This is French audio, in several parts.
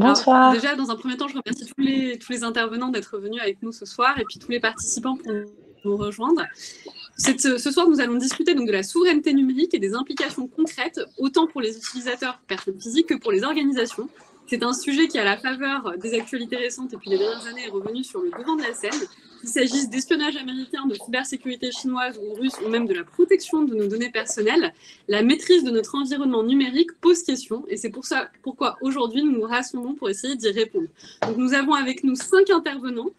Alors, Bonsoir. déjà, dans un premier temps, je remercie tous les intervenants d'être venus avec nous ce soir et puis tous les participants pour nous rejoindre. Ce soir, nous allons discuter donc de la souveraineté numérique et des implications concrètes, autant pour les utilisateurs, personnes physiques, que pour les organisations. C'est un sujet qui, à la faveur des actualités récentes et puis des dernières années, est revenu sur le devant de la scène. Qu'il s'agisse d'espionnage américain, de cybersécurité chinoise ou russe, ou même de la protection de nos données personnelles, la maîtrise de notre environnement numérique pose question. Et c'est pourquoi aujourd'hui, nous nous rassemblons pour essayer d'y répondre. Donc, nous avons avec nous 5 intervenants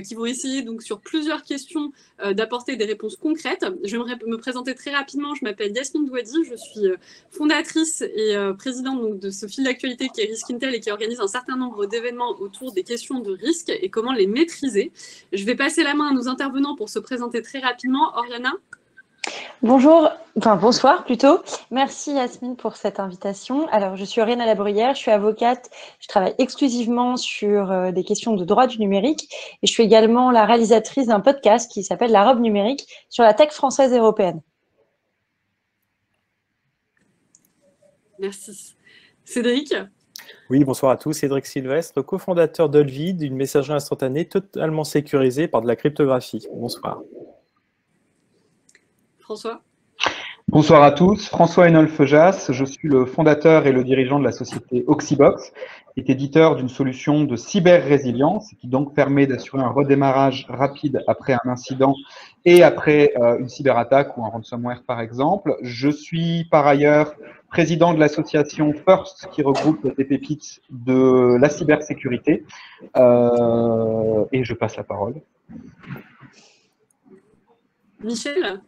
qui vont essayer donc sur plusieurs questions d'apporter des réponses concrètes. Je vais me présenter très rapidement. Je m'appelle Yasmine Douadi, je suis fondatrice et présidente donc, de ce fil d'actualité qui est Risk Intel et qui organise un certain nombre d'événements autour des questions de risque et comment les maîtriser. Je vais passer la main à nos intervenants pour se présenter très rapidement. Oriana. Bonsoir plutôt. Merci Yasmine pour cette invitation. Alors, je suis Oriana Labruyère, je suis avocate, je travaille exclusivement sur des questions de droit du numérique et je suis également la réalisatrice d'un podcast qui s'appelle La Robe numérique sur la tech française et européenne. Merci. Cédric. Oui, bonsoir à tous. Cédric Sylvestre, cofondateur d'Olvid, une messagerie instantanée totalement sécurisée par de la cryptographie. Bonsoir. François. Bonsoir à tous, François Henolf Jas, je suis le fondateur et le dirigeant de la société Oxybox, qui est éditeur d'une solution de cyber-résilience qui donc permet d'assurer un redémarrage rapide après un incident et après une cyberattaque ou un ransomware par exemple. Je suis par ailleurs président de l'association FIRST qui regroupe des pépites de la cybersécurité et je passe la parole. Michel.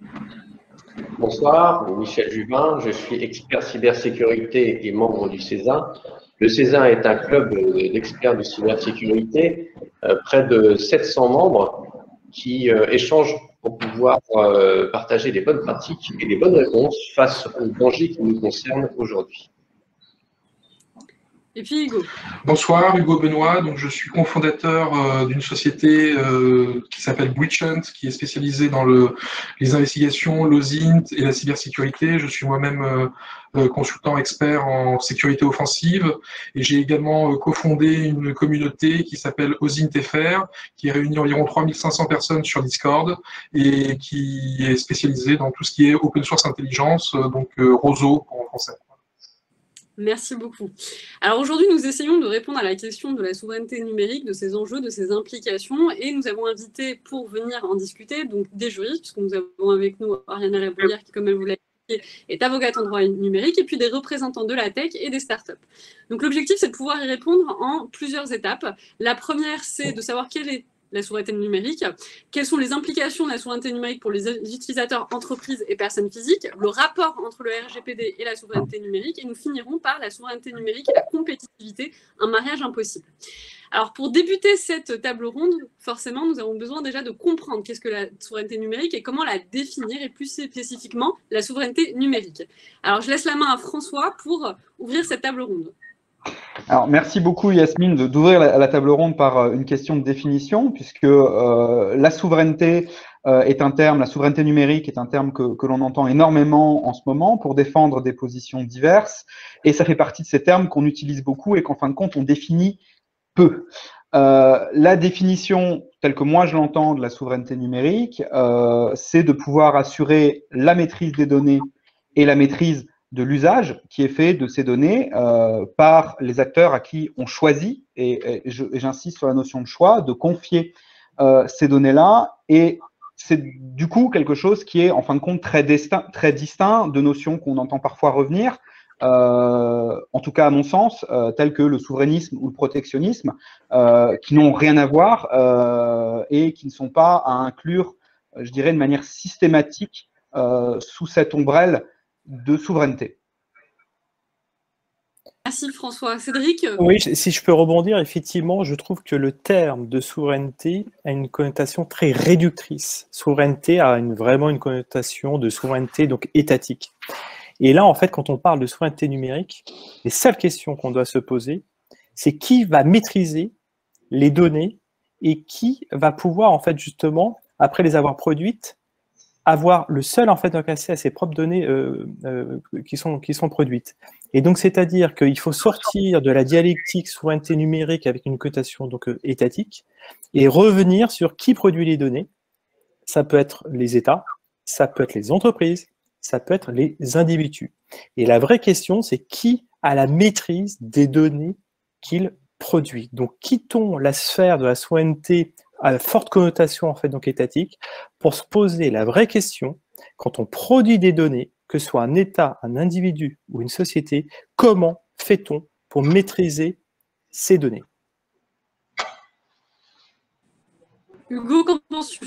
Bonsoir, Michel Juvin, je suis expert cybersécurité et membre du CESA. Le CESA est un club d'experts de cybersécurité, près de 700 membres qui échangent pour pouvoir partager les bonnes pratiques et les bonnes réponses face aux dangers qui nous concernent aujourd'hui. Et puis Hugo. Bonsoir, Hugo Benoît. Donc, je suis cofondateur d'une société qui s'appelle Breachant, qui est spécialisée dans les investigations, l'OSINT et la cybersécurité. Je suis moi-même consultant expert en sécurité offensive et j'ai également cofondé une communauté qui s'appelle OSINT-FR, qui réunit environ 3500 personnes sur Discord et qui est spécialisée dans tout ce qui est open source intelligence, donc ROSO en français. Merci beaucoup. Alors aujourd'hui, nous essayons de répondre à la question de la souveraineté numérique, de ses enjeux, de ses implications, et nous avons invité pour venir en discuter donc des juristes, puisque nous avons avec nous Oriana Labruyère qui, comme elle vous l'a expliqué, est avocate en droit numérique, et puis des représentants de la tech et des startups. Donc l'objectif, c'est de pouvoir y répondre en plusieurs étapes. La première, c'est de savoir quelle est la souveraineté numérique, quelles sont les implications de la souveraineté numérique pour les utilisateurs, entreprises et personnes physiques, le rapport entre le RGPD et la souveraineté numérique, et nous finirons par la souveraineté numérique et la compétitivité, un mariage impossible. Alors pour débuter cette table ronde, forcément, nous avons besoin déjà de comprendre qu'est-ce que la souveraineté numérique et comment la définir, et plus spécifiquement la souveraineté numérique. Alors je laisse la main à François pour ouvrir cette table ronde. Alors, merci beaucoup Yasmine d'ouvrir la table ronde par une question de définition, puisque la souveraineté est un terme, la souveraineté numérique est un terme que l'on entend énormément en ce moment pour défendre des positions diverses, et ça fait partie de ces termes qu'on utilise beaucoup et qu'en fin de compte on définit peu. La définition telle que moi je l'entends de la souveraineté numérique, c'est de pouvoir assurer la maîtrise des données et la maîtrise de l'usage qui est fait de ces données par les acteurs à qui on choisit, et j'insiste sur la notion de choix, de confier ces données-là, et c'est du coup quelque chose qui est en fin de compte très distinct de notions qu'on entend parfois revenir, en tout cas à mon sens, telles que le souverainisme ou le protectionnisme, qui n'ont rien à voir et qui ne sont pas à inclure, je dirais, de manière systématique sous cette ombrelle de souveraineté. Merci François. Cédric. Oui, si je peux rebondir, effectivement, je trouve que le terme de souveraineté a une connotation très réductrice. Souveraineté a vraiment une connotation de souveraineté donc étatique. Et là, en fait, quand on parle de souveraineté numérique, les seules questions qu'on doit se poser, c'est qui va maîtriser les données et qui va pouvoir, en fait, justement, après les avoir produites, avoir le seul en fait accès à ses propres données qui sont produites. Et donc c'est-à-dire qu'il faut sortir de la dialectique souveraineté numérique avec une cotation donc étatique et revenir sur qui produit les données. Ça peut être les États, ça peut être les entreprises, ça peut être les individus. Et la vraie question, c'est qui a la maîtrise des données qu'il produit. Donc quittons la sphère de la souveraineté à forte connotation en fait donc étatique, pour se poser la vraie question, quand on produit des données, que ce soit un État, un individu ou une société, comment fait-on pour maîtriser ces données? Hugo, qu'en penses-tu?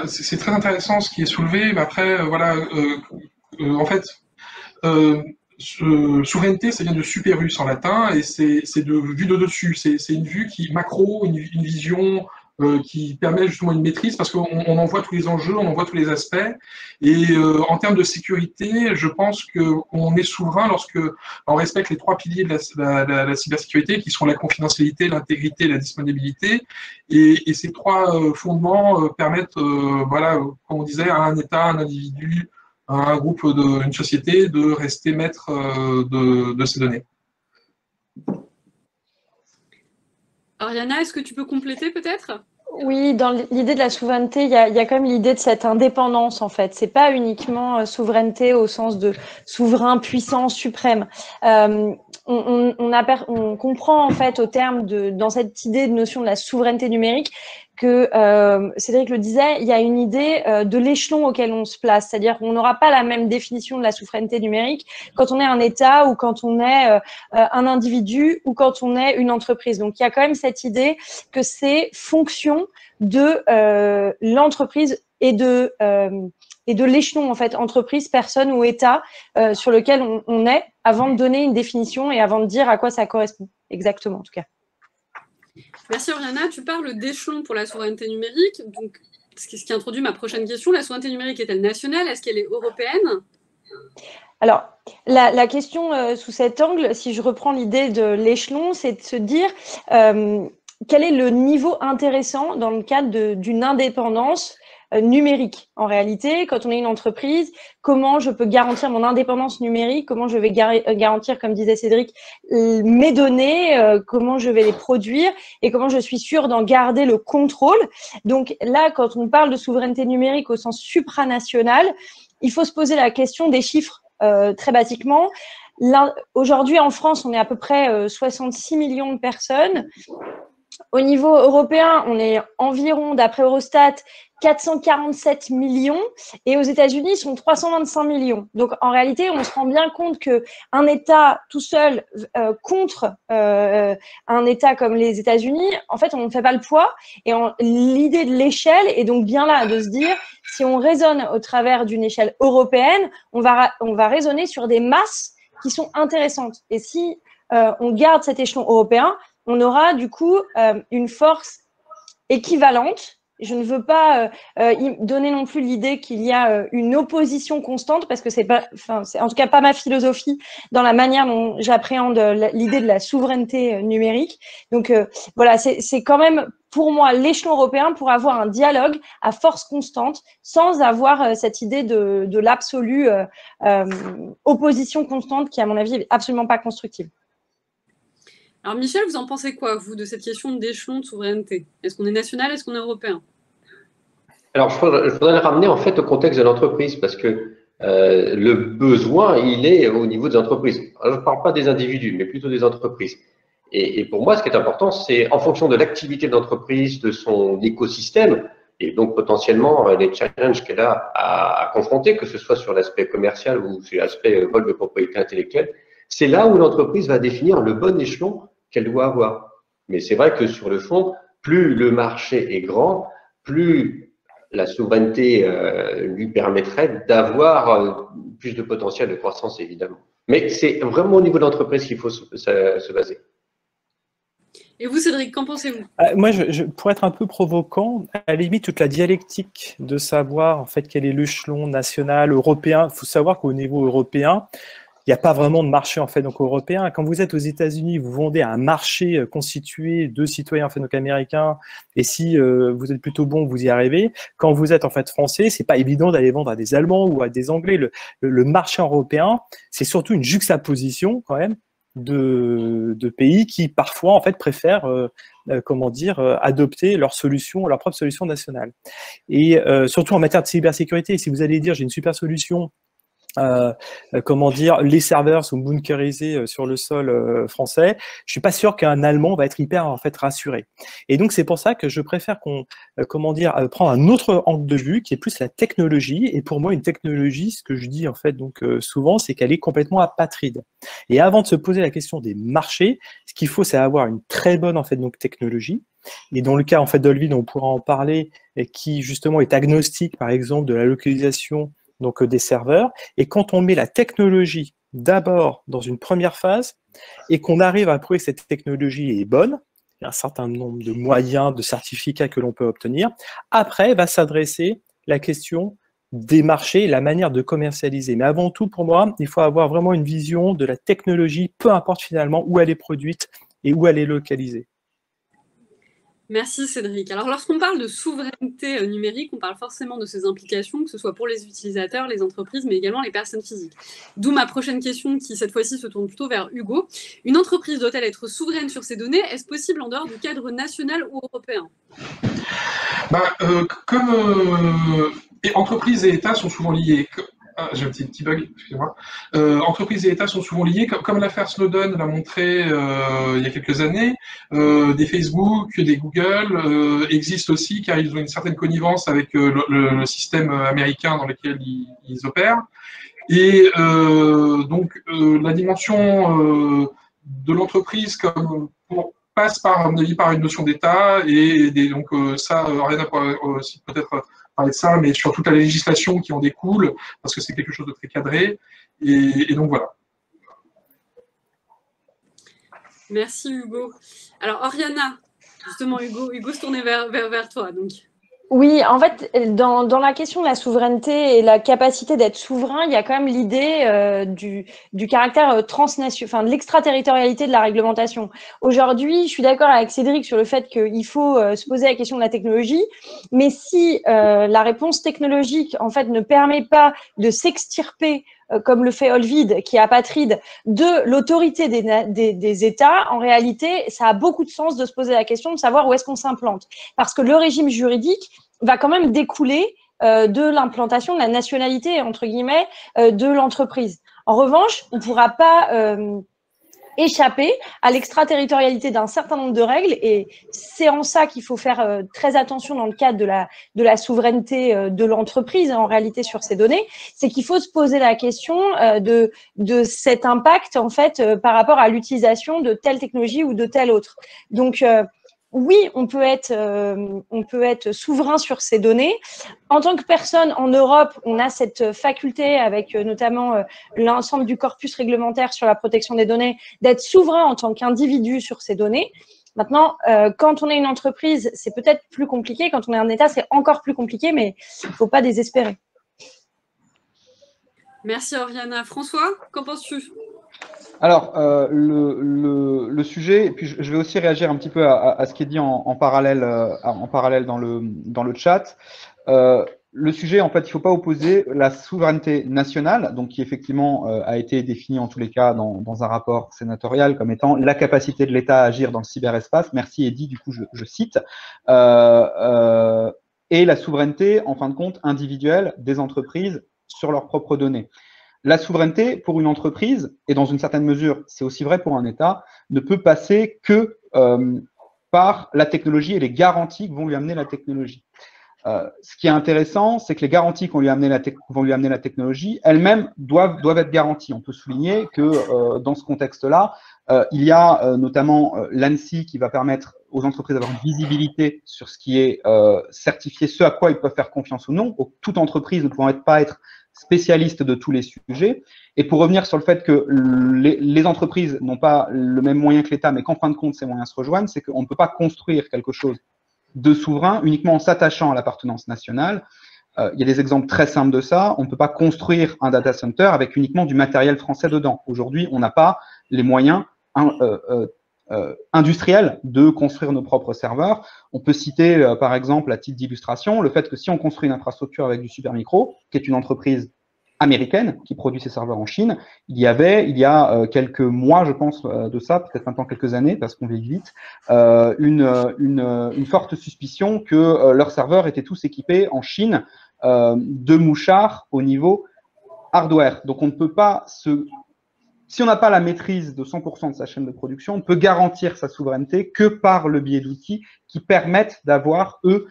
C'est très intéressant ce qui est soulevé, mais après, voilà, en fait, souveraineté, ça vient de superus en latin, et c'est de vue de dessus. C'est une vue qui macro, une vision qui permet justement une maîtrise, parce qu'on en voit tous les enjeux, on en voit tous les aspects. Et en termes de sécurité, je pense qu'on est souverain lorsque on respecte les trois piliers de la cybersécurité, qui sont la confidentialité, l'intégrité et la disponibilité. Et ces trois fondements permettent, voilà, comme on disait, à un État, un individu, un groupe, une société, de rester maître de ces données. Oriana, est-ce que tu peux compléter peut-être? Oui, dans l'idée de la souveraineté, il y a quand même l'idée de cette indépendance, en fait. C'est pas uniquement souveraineté au sens de souverain, puissant, suprême. On comprend, en fait, au terme dans cette idée de notion de la souveraineté numérique, que Cédric le disait, il y a une idée de l'échelon auquel on se place. C'est-à-dire qu'on n'aura pas la même définition de la souveraineté numérique quand on est un État ou quand on est un individu ou quand on est une entreprise. Donc, il y a quand même cette idée que c'est fonction de l'entreprise et de l'échelon, en fait, entreprise, personne ou État sur lequel on est, avant de donner une définition et avant de dire à quoi ça correspond exactement, en tout cas. Merci Oriana. Tu parles d'échelon pour la souveraineté numérique. Donc, ce qui introduit ma prochaine question. La souveraineté numérique est-elle nationale? Est-ce qu'elle est européenne? Alors, la question sous cet angle, si je reprends l'idée de l'échelon, c'est de se dire quel est le niveau intéressant dans le cadre d'une indépendance numérique. En réalité, quand on est une entreprise, comment je peux garantir mon indépendance numérique, comment je vais garantir, comme disait Cédric, mes données, comment je vais les produire et comment je suis sûre d'en garder le contrôle. Donc là, quand on parle de souveraineté numérique au sens supranational, il faut se poser la question des chiffres très basiquement. Aujourd'hui, en France, on est à peu près 66 millions de personnes. Au niveau européen, on est environ, d'après Eurostat, 447 millions et aux États-Unis, ils sont 325 millions. Donc, en réalité, on se rend bien compte qu'un État tout seul contre un État comme les États-Unis, en fait, on ne fait pas le poids. Et l'idée de l'échelle est donc bien là, de se dire, si on raisonne au travers d'une échelle européenne, on va raisonner sur des masses qui sont intéressantes. Et si on garde cet échelon européen, on aura du coup une force équivalente. Je ne veux pas donner non plus l'idée qu'il y a une opposition constante, parce que c'est en tout cas pas ma philosophie dans la manière dont j'appréhende l'idée de la souveraineté numérique. Donc voilà, c'est quand même pour moi l'échelon européen pour avoir un dialogue à force constante, sans avoir cette idée de l'absolue opposition constante qui, à mon avis, est absolument pas constructive. Alors Michel, vous en pensez quoi, vous, de cette question d'échelon de souveraineté? Est-ce qu'on est national, est-ce qu'on est européen? Alors, je voudrais le ramener en fait au contexte de l'entreprise, parce que le besoin, il est au niveau des entreprises. Alors, je ne parle pas des individus, mais plutôt des entreprises. Et pour moi, ce qui est important, c'est en fonction de l'activité de l'entreprise, de son écosystème, et donc potentiellement les challenges qu'elle a à confronter, que ce soit sur l'aspect commercial ou sur l'aspect vol de propriété intellectuelle, c'est là où l'entreprise va définir le bon échelon qu'elle doit avoir. Mais c'est vrai que sur le fond, plus le marché est grand, plus la souveraineté lui permettrait d'avoir plus de potentiel de croissance, évidemment. Mais c'est vraiment au niveau de l'entreprise qu'il faut se baser. Et vous, Cédric, qu'en pensez-vous? Moi, pour être un peu provoquant, à la limite, toute la dialectique de savoir en fait quel est l'échelon national, européen, il faut savoir qu'au niveau européen, il n'y a pas vraiment de marché en fait donc européen. Quand vous êtes aux États-Unis, vous vendez un marché constitué de citoyens en fait donc américains, et si vous êtes plutôt bon, vous y arrivez. Quand vous êtes en fait français, c'est pas évident d'aller vendre à des Allemands ou à des Anglais. Le marché européen, c'est surtout une juxtaposition quand même de pays qui parfois en fait préfèrent adopter leur propre solution nationale. Et surtout en matière de cybersécurité, si vous allez dire j'ai une super solution, les serveurs sont bunkerisés sur le sol français, je suis pas sûr qu'un Allemand va être hyper en fait rassuré. Et donc c'est pour ça que je préfère qu'on prendre un autre angle de vue qui est plus la technologie. Et pour moi une technologie, ce que je dis en fait donc souvent, c'est qu'elle est complètement apatride. Et avant de se poser la question des marchés, ce qu'il faut c'est avoir une très bonne en fait donc technologie. Et dans le cas en fait d'Olvid, on pourra en parler, et qui justement est agnostique par exemple de la localisation donc des serveurs. Et quand on met la technologie d'abord dans une première phase et qu'on arrive à prouver que cette technologie est bonne, il y a un certain nombre de moyens, de certificats que l'on peut obtenir, après va s'adresser la question des marchés et la manière de commercialiser. Mais avant tout, pour moi, il faut avoir vraiment une vision de la technologie, peu importe finalement où elle est produite et où elle est localisée. Merci Cédric. Alors lorsqu'on parle de souveraineté numérique, on parle forcément de ses implications, que ce soit pour les utilisateurs, les entreprises, mais également les personnes physiques. D'où ma prochaine question qui cette fois-ci se tourne plutôt vers Hugo. Une entreprise doit-elle être souveraine sur ses données? Est-ce possible en dehors du cadre national ou européen? Entreprises et États sont souvent liés. J'ai un petit bug, excusez-moi. Entreprises et États sont souvent liés, comme l'affaire Snowden l'a montré il y a quelques années. Des Facebook, des Google existent aussi car ils ont une certaine connivence avec le système américain dans lequel ils opèrent. Et donc la dimension de l'entreprise passe par une notion d'État et donc ça, Ariana pourrait aussi peut-être parler de ça, mais sur toute la législation qui en découle, parce que c'est quelque chose de très cadré. Et donc voilà. Merci Hugo. Alors Oriana, justement Hugo se tournait vers toi. Donc. Oui, en fait, dans la question de la souveraineté et la capacité d'être souverain, il y a quand même l'idée du caractère transnational, enfin de l'extraterritorialité de la réglementation. Aujourd'hui, je suis d'accord avec Cédric sur le fait qu'il faut se poser la question de la technologie, mais si la réponse technologique en fait ne permet pas de s'extirper comme le fait Olvid, qui est apatride, de l'autorité des États, en réalité, ça a beaucoup de sens de se poser la question de savoir où est-ce qu'on s'implante. Parce que le régime juridique va quand même découler de l'implantation de la nationalité, entre guillemets, de l'entreprise. En revanche, on ne pourra pas échapper à l'extraterritorialité d'un certain nombre de règles, et c'est en ça qu'il faut faire très attention dans le cadre de la souveraineté de l'entreprise en réalité sur ces données, c'est qu'il faut se poser la question de cet impact en fait par rapport à l'utilisation de telle technologie ou de telle autre. Donc oui, on peut être souverain sur ces données. En tant que personne en Europe, on a cette faculté, avec notamment l'ensemble du corpus réglementaire sur la protection des données, d'être souverain en tant qu'individu sur ces données. Maintenant, quand on est une entreprise, c'est peut-être plus compliqué. Quand on est un État, c'est encore plus compliqué, mais il ne faut pas désespérer. Merci Oriana. François, qu'en penses-tu ? Alors, le sujet, et puis je vais aussi réagir un petit peu à ce qui est dit en parallèle dans le chat. Le sujet, en fait, il ne faut pas opposer la souveraineté nationale, donc qui effectivement a été définie en tous les cas dans un rapport sénatorial comme étant la capacité de l'État à agir dans le cyberespace. Merci Eddy, du coup je cite. Et la souveraineté, en fin de compte, individuelle des entreprises sur leurs propres données. La souveraineté pour une entreprise, et dans une certaine mesure, c'est aussi vrai pour un État, ne peut passer que par la technologie et les garanties que vont lui amener la technologie. Ce qui est intéressant, c'est que les garanties qu'on lui amener vont lui amener la technologie, elles-mêmes doivent être garanties. On peut souligner que dans ce contexte-là, il y a notamment l'ANSSI qui va permettre aux entreprises d'avoir une visibilité sur ce qui est certifié, ce à quoi ils peuvent faire confiance ou non. Donc, toute entreprise ne pouvant pas être spécialiste de tous les sujets. Et pour revenir sur le fait que les entreprises n'ont pas le même moyen que l'État, mais qu'en fin de compte, ces moyens se rejoignent, c'est qu'on ne peut pas construire quelque chose de souverain uniquement en s'attachant à l'appartenance nationale. Il y a des exemples très simples de ça. On ne peut pas construire un data center avec uniquement du matériel français dedans. Aujourd'hui, on n'a pas les moyens industriels de construire nos propres serveurs. On peut citer, par exemple, à titre d'illustration, le fait que si on construit une infrastructure avec du Supermicro, qui est une entreprise américaine qui produit ses serveurs en Chine, il y a quelques mois, je pense, de ça, peut-être maintenant quelques années, parce qu'on vieillit vite, une forte suspicion que leurs serveurs étaient tous équipés en Chine de mouchards au niveau hardware. Donc on ne peut pas si on n'a pas la maîtrise de 100% de sa chaîne de production, on peut garantir sa souveraineté que par le biais d'outils qui permettent d'avoir, eux,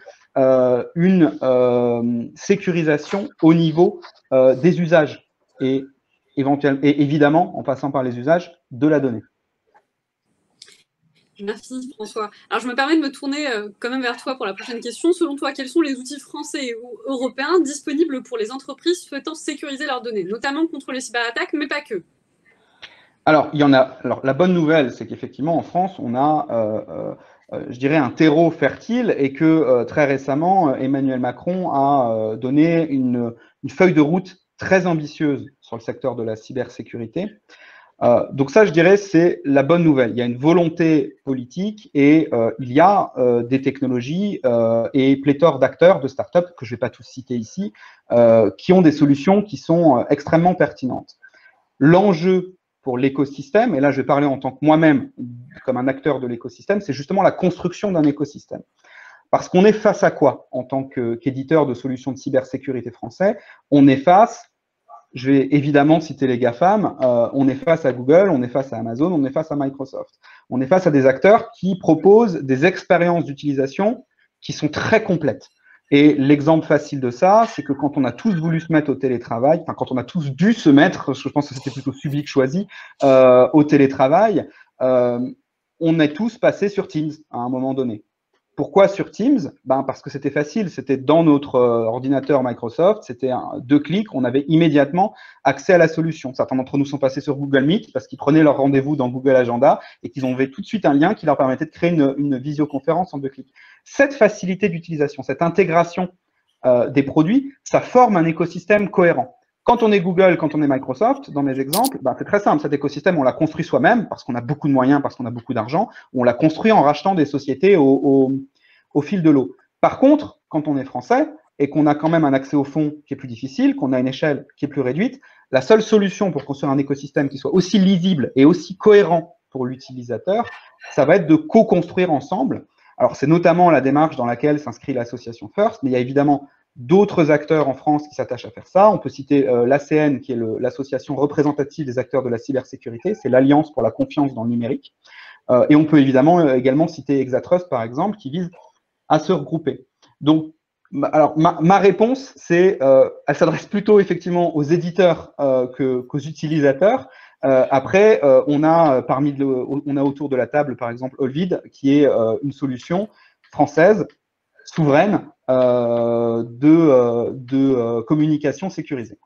une sécurisation au niveau des usages et évidemment, en passant par les usages de la donnée. Merci François. Alors je me permets de me tourner quand même vers toi pour la prochaine question. Selon toi, quels sont les outils français ou européens disponibles pour les entreprises souhaitant sécuriser leurs données, notamment contre les cyberattaques, mais pas que? Alors, il y en a. Alors, la bonne nouvelle, c'est qu'effectivement, en France, on a, je dirais, un terreau fertile et que très récemment, Emmanuel Macron a donné une feuille de route très ambitieuse sur le secteur de la cybersécurité. Donc ça, je dirais, c'est la bonne nouvelle. Il y a une volonté politique et il y a des technologies et pléthore d'acteurs, de startups, que je ne vais pas tous citer ici, qui ont des solutions qui sont extrêmement pertinentes. L'enjeu pour l'écosystème, et là je vais parler en tant que moi-même comme un acteur de l'écosystème, c'est justement la construction d'un écosystème. Parce qu'on est face à quoi en tant qu'éditeur de solutions de cybersécurité français? On est face, je vais évidemment citer les GAFAM, on est face à Google, on est face à Amazon, on est face à Microsoft. On est face à des acteurs qui proposent des expériences d'utilisation qui sont très complètes. Et l'exemple facile de ça, c'est que quand on a tous voulu se mettre au télétravail, enfin quand on a tous dû se mettre, je pense que c'était plutôt subi que choisi, au télétravail, on est tous passés sur Teams à un moment donné. Pourquoi sur Teams? Parce que c'était facile, c'était dans notre ordinateur Microsoft, c'était 2 clics, on avait immédiatement accès à la solution. Certains d'entre nous sont passés sur Google Meet parce qu'ils prenaient leur rendez-vous dans Google Agenda et qu'ils avaient tout de suite un lien qui leur permettait de créer une visioconférence en 2 clics. Cette facilité d'utilisation, cette intégration des produits, ça forme un écosystème cohérent. Quand on est Google, quand on est Microsoft, dans mes exemples, c'est très simple. Cet écosystème, on l'a construit soi-même parce qu'on a beaucoup de moyens, parce qu'on a beaucoup d'argent. On l'a construit en rachetant des sociétés au fil de l'eau. Par contre, quand on est français et qu'on a quand même un accès au fonds qui est plus difficile, qu'on a une échelle qui est plus réduite, la seule solution pour construire un écosystème qui soit aussi lisible et aussi cohérent pour l'utilisateur, ça va être de co-construire ensemble. Alors, c'est notamment la démarche dans laquelle s'inscrit l'association First, mais il y a évidemment d'autres acteurs en France qui s'attachent à faire ça. On peut citer l'ACN, qui est l'association représentative des acteurs de la cybersécurité. C'est l'Alliance pour la confiance dans le numérique. Et on peut également citer Exatrust, par exemple, qui vise à se regrouper. Donc, alors, ma réponse, c'est, elle s'adresse plutôt effectivement aux éditeurs qu'aux utilisateurs. Après, on a autour de la table, par exemple, Olvid, qui est une solution française, souveraine, de communication sécurisée.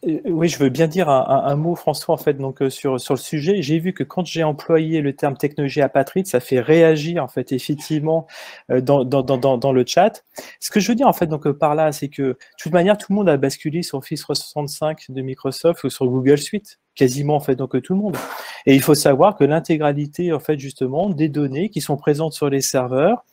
Oui, je veux bien dire un mot, François, en fait, donc sur le sujet. J'ai vu que quand j'ai employé le terme technologie apatride, ça fait réagir, en fait, effectivement, dans le chat. Ce que je veux dire, en fait, donc par là, c'est que, de toute manière, tout le monde a basculé sur Office 365 de Microsoft ou sur Google Suite. Quasiment, en fait, donc tout le monde. Et il faut savoir que l'intégralité, en fait, justement, des données qui sont présentes sur les serveurs,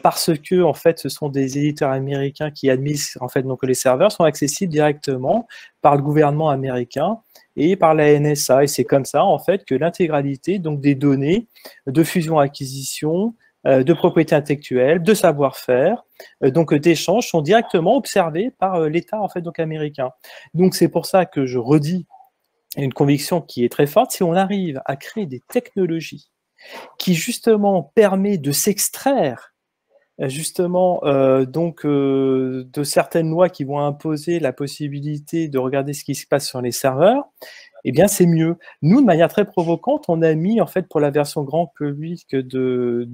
parce que, en fait, ce sont des éditeurs américains qui admettent, en fait, donc les serveurs sont accessibles directement par le gouvernement américain et par la NSA. Et c'est comme ça, en fait, que l'intégralité, donc, des données de fusion-acquisition, de propriété intellectuelle, de savoir-faire, donc d'échanges sont directement observés par l'État, en fait, donc américain. Donc, c'est pour ça que je redis une conviction qui est très forte, si on arrive à créer des technologies qui justement permet de s'extraire justement de certaines lois qui vont imposer la possibilité de regarder ce qui se passe sur les serveurs, eh bien c'est mieux. Nous, de manière très provocante, on a mis en fait pour la version grand public de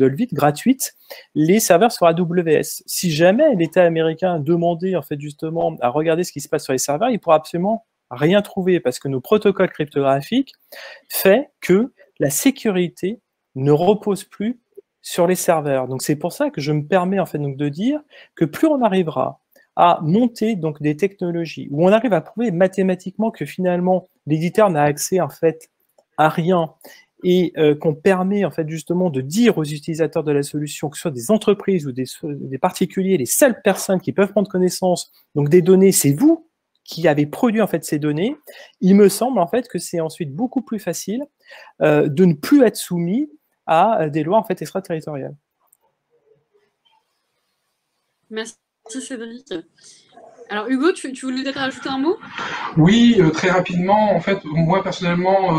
Olvid gratuite les serveurs sur AWS. Si jamais l'État américain demandait en fait justement à regarder ce qui se passe sur les serveurs, il pourra absolument rien trouver parce que nos protocoles cryptographiques fait que la sécurité ne repose plus sur les serveurs. Donc c'est pour ça que je me permets en fait donc de dire que plus on arrivera à monter donc des technologies où on arrive à prouver mathématiquement que finalement l'éditeur n'a accès en fait à rien et qu'on permet en fait justement de dire aux utilisateurs de la solution, que ce soit des entreprises ou des particuliers, les seules personnes qui peuvent prendre connaissance donc des données, c'est vous qui avez produit en fait ces données. Il me semble en fait que c'est ensuite beaucoup plus facile de ne plus être soumis à des lois en fait extraterritoriales. Merci Cédric. Alors Hugo, tu voulais peut-être rajouter un mot? Oui, très rapidement. En fait, moi personnellement,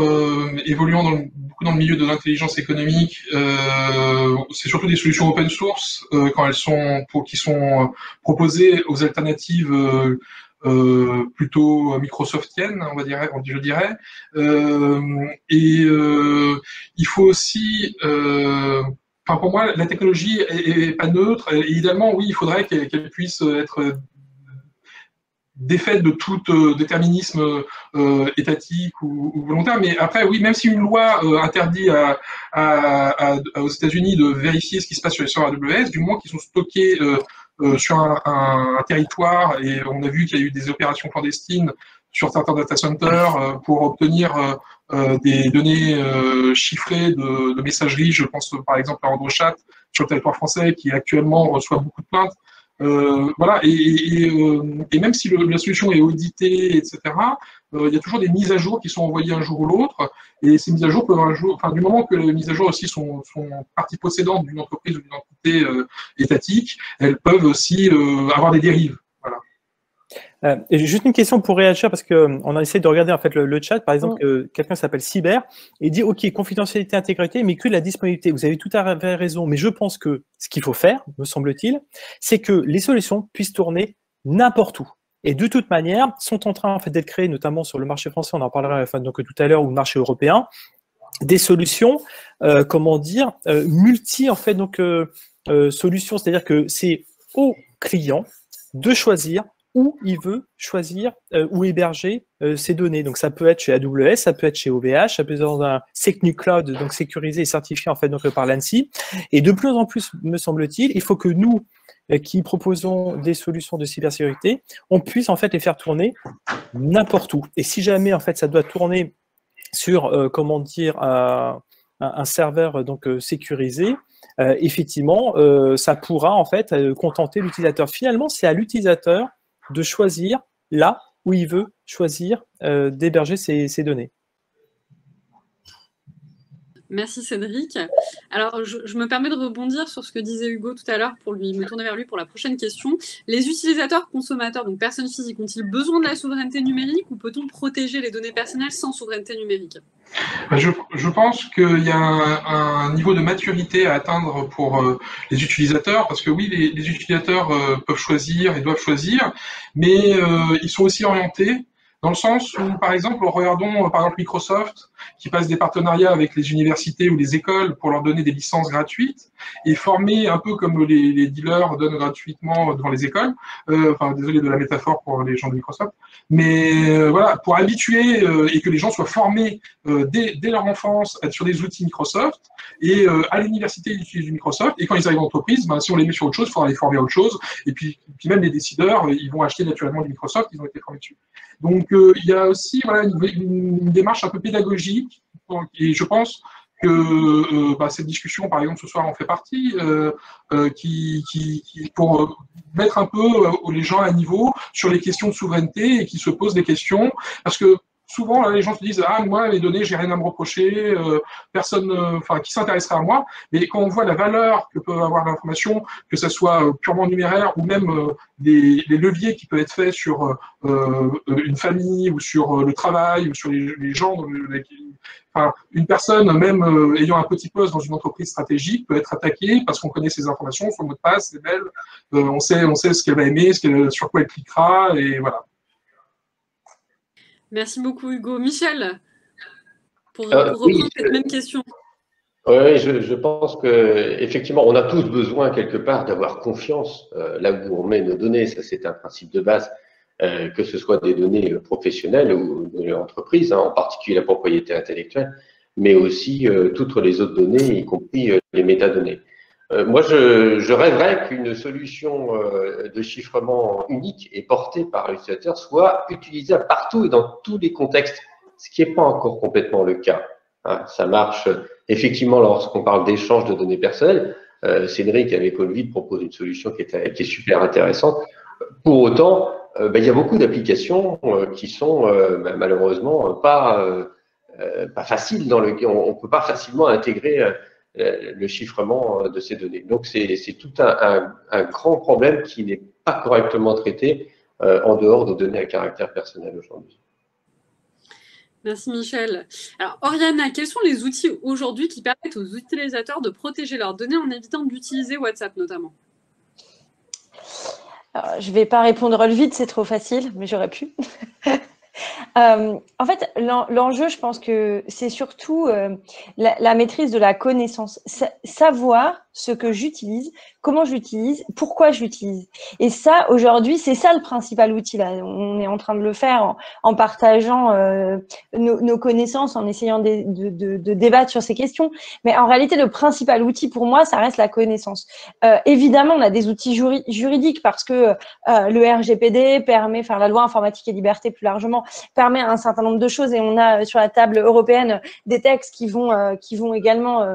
évoluant beaucoup dans le milieu de l'intelligence économique, c'est surtout des solutions open source quand elles sont qui sont proposées aux alternatives plutôt microsoftiennes, je dirais. Il faut aussi Enfin, pour moi, la technologie est pas neutre. Et idéalement, oui, il faudrait qu'elle puisse être défaite de tout déterminisme étatique ou volontaire. Mais après, oui, même si une loi interdit aux États-Unis de vérifier ce qui se passe sur les serveurs AWS, du moment qu'ils sont stockés sur un territoire, et on a vu qu'il y a eu des opérations clandestines sur certains data centers pour obtenir des données chiffrées de messagerie. Je pense par exemple à AndroChat sur le territoire français qui actuellement reçoit beaucoup de plaintes. Voilà, et même si la solution est auditée, etc., il y a toujours des mises à jour qui sont envoyées un jour ou l'autre, et ces mises à jour peuvent du moment que les mises à jour aussi sont partie possédante d'une entreprise ou d'une entité étatique, elles peuvent aussi avoir des dérives. Voilà. Juste une question pour réagir, parce qu'on a essayé de regarder en fait le chat. Par exemple, quelqu'un s'appelle Cyber et dit OK, confidentialité, intégrité, mais que la disponibilité. Vous avez tout à fait raison, mais je pense que ce qu'il faut faire, me semble-t-il, c'est que les solutions puissent tourner n'importe où. Et de toute manière, sont en train en fait d'être créées, notamment sur le marché français, on en parlera donc tout à l'heure, ou le marché européen, des solutions, multi en fait donc solutions, c'est-à-dire que c'est au client de choisir où il veut choisir où héberger ses données. Donc ça peut être chez AWS, ça peut être chez OVH, ça peut être dans un Secnu Cloud, donc sécurisé et certifié en fait donc par l'ANSSI. Et de plus en plus, me semble-t-il, il faut que nous qui proposons des solutions de cybersécurité, on puisse en fait les faire tourner n'importe où. Et si jamais en fait ça doit tourner sur un serveur donc sécurisé, effectivement, ça pourra en fait contenter l'utilisateur. Finalement, c'est à l'utilisateur de choisir là où il veut choisir d'héberger ses données. Merci Cédric. Alors, je me permets de rebondir sur ce que disait Hugo tout à l'heure pour me tourner vers lui pour la prochaine question. Les utilisateurs consommateurs, donc personnes physiques, ont-ils besoin de la souveraineté numérique ou peut-on protéger les données personnelles sans souveraineté numérique? Je pense qu'il y a un niveau de maturité à atteindre pour les utilisateurs, parce que oui, les utilisateurs peuvent choisir et doivent choisir, mais ils sont aussi orientés dans le sens où, par exemple, regardons par exemple Microsoft qui passe des partenariats avec les universités ou les écoles pour leur donner des licences gratuites et former un peu comme les dealers donnent gratuitement devant les écoles. Désolé de la métaphore pour les gens de Microsoft, mais voilà, pour habituer et que les gens soient formés dès leur enfance sur des outils Microsoft et à l'université ils utilisent du Microsoft et quand ils arrivent en entreprise, si on les met sur autre chose, il faudra les former à autre chose et puis même les décideurs, ils vont acheter naturellement du Microsoft, ils ont été formés dessus. Donc il y a aussi une démarche un peu pédagogique et je pense que cette discussion, par exemple, ce soir en fait partie, pour mettre un peu les gens à niveau sur les questions de souveraineté et qui se posent des questions, parce que souvent, là, les gens se disent « Ah, moi, les données, j'ai rien à me reprocher, personne qui s'intéresserait à moi. » Mais quand on voit la valeur que peut avoir l'information, que ce soit purement numéraire ou même les leviers qui peuvent être faits sur une famille ou sur le travail ou sur les gens, une personne, même ayant un petit poste dans une entreprise stratégique, peut être attaquée parce qu'on connaît ses informations, son mot de passe, ses mails, on sait ce qu'elle va aimer, sur quoi elle cliquera, et voilà. Merci beaucoup Hugo. Michel, pour reprendre cette même question. Oui, je pense qu'effectivement, on a tous besoin quelque part d'avoir confiance là où on met nos données. Ça, c'est un principe de base, que ce soit des données professionnelles ou de l'entreprise, en particulier la propriété intellectuelle, mais aussi toutes les autres données, y compris les métadonnées. Moi, je rêverais qu'une solution de chiffrement unique et portée par l'utilisateur soit utilisable partout et dans tous les contextes, ce qui n'est pas encore complètement le cas. Hein, ça marche effectivement lorsqu'on parle d'échange de données personnelles. Cédric, avec Olvid, propose une solution qui est super intéressante. Pour autant, il y a beaucoup d'applications qui sont malheureusement pas faciles, dans lequel on ne peut pas facilement intégrer le chiffrement de ces données. Donc, c'est tout un grand problème qui n'est pas correctement traité en dehors de données à caractère personnel aujourd'hui. Merci Michel. Alors Oriana, quels sont les outils aujourd'hui qui permettent aux utilisateurs de protéger leurs données en évitant d'utiliser WhatsApp notamment? Alors, je ne vais pas répondre vite, c'est trop facile, mais j'aurais pu. En fait, l'enjeu, je pense que c'est surtout la maîtrise de la connaissance. Savoir ce que j'utilise, comment je l'utilise, pourquoi je l'utilise. Et ça, aujourd'hui, c'est ça le principal outil. Là. On est en train de le faire en partageant nos connaissances, en essayant de débattre sur ces questions. Mais en réalité, le principal outil pour moi, ça reste la connaissance. Évidemment, on a des outils juridiques parce que le RGPD permet, enfin la loi informatique et liberté plus largement, permet un certain nombre de choses et on a sur la table européenne des textes qui vont également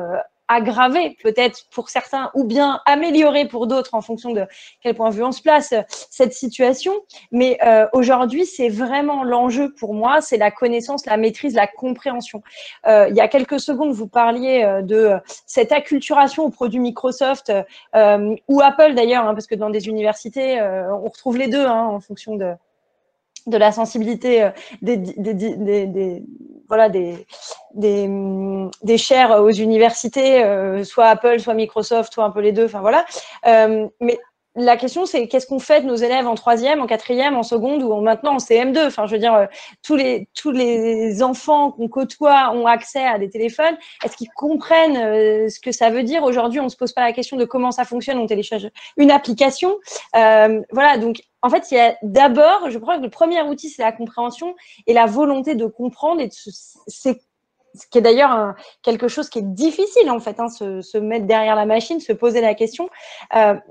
aggraver peut-être pour certains ou bien améliorer pour d'autres en fonction de quel point de vue on se place cette situation. Mais aujourd'hui, c'est vraiment l'enjeu pour moi, c'est la connaissance, la maîtrise, la compréhension. Il y a quelques secondes, vous parliez de cette acculturation aux produits Microsoft ou Apple d'ailleurs, hein, parce que dans des universités, on retrouve les deux hein, en fonction de la sensibilité des chaires aux universités, soit Apple, soit Microsoft, soit un peu les deux, enfin voilà. Mais la question, c'est qu'est-ce qu'on fait de nos élèves en troisième, en quatrième, en seconde ou maintenant en CM2? Enfin, je veux dire, tous les enfants qu'on côtoie ont accès à des téléphones. Est-ce qu'ils comprennent ce que ça veut dire? Aujourd'hui, on ne se pose pas la question de comment ça fonctionne. On télécharge une application. Voilà, donc en fait, il y a d'abord, je crois que le premier outil, c'est la compréhension et la volonté de comprendre et de ce qui est d'ailleurs quelque chose qui est difficile en fait, hein, se mettre derrière la machine, se poser la question.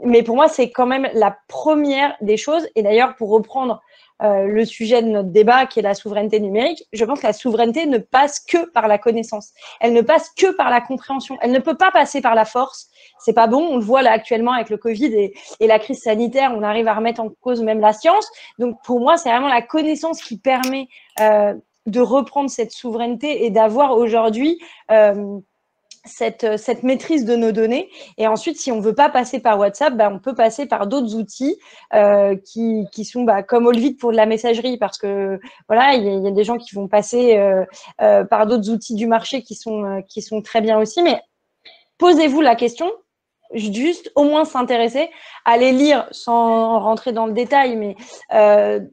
Mais pour moi, c'est quand même la première des choses. Et d'ailleurs, pour reprendre le sujet de notre débat, qui est la souveraineté numérique, je pense que la souveraineté ne passe que par la connaissance. Elle ne passe que par la compréhension. Elle ne peut pas passer par la force. C'est pas bon. On le voit là actuellement avec le Covid et la crise sanitaire. On arrive à remettre en cause même la science. Donc pour moi, c'est vraiment la connaissance qui permet de reprendre cette souveraineté et d'avoir aujourd'hui cette maîtrise de nos données. Et ensuite, si on ne veut pas passer par WhatsApp, on peut passer par d'autres outils qui sont comme Olvid pour de la messagerie, parce que voilà, il y a des gens qui vont passer par d'autres outils du marché qui sont très bien aussi. Mais posez-vous la question, juste au moins s'intéresser, aller lire sans rentrer dans le détail, mais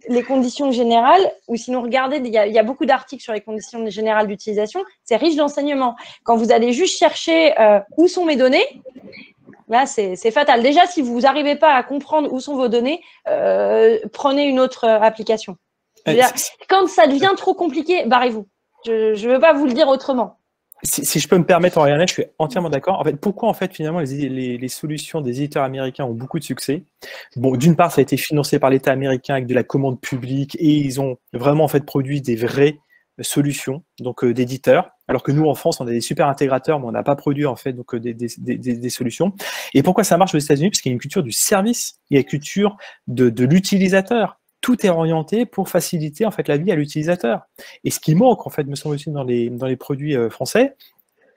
les conditions générales, ou sinon regardez, il y a beaucoup d'articles sur les conditions générales d'utilisation, c'est riche d'enseignements. Quand vous allez juste chercher où sont mes données, là c'est fatal. Déjà, si vous n'arrivez pas à comprendre où sont vos données, prenez une autre application. Quand ça devient trop compliqué, barrez-vous. Je ne veux pas vous le dire autrement. Si je peux me permettre, Oriana, je suis entièrement d'accord. En fait, pourquoi en fait finalement les solutions des éditeurs américains ont beaucoup de succès? Bon, d'une part, ça a été financé par l'État américain avec de la commande publique et ils ont vraiment en fait produit des vraies solutions donc d'éditeurs. Alors que nous en France, on a des super intégrateurs, mais on n'a pas produit en fait donc des solutions. Et pourquoi ça marche aux États-Unis? Parce qu'il y a une culture du service, il y a une culture de l'utilisateur. Tout est orienté pour faciliter en fait la vie à l'utilisateur. Et ce qui manque en fait, me semble-t-il, dans les produits français,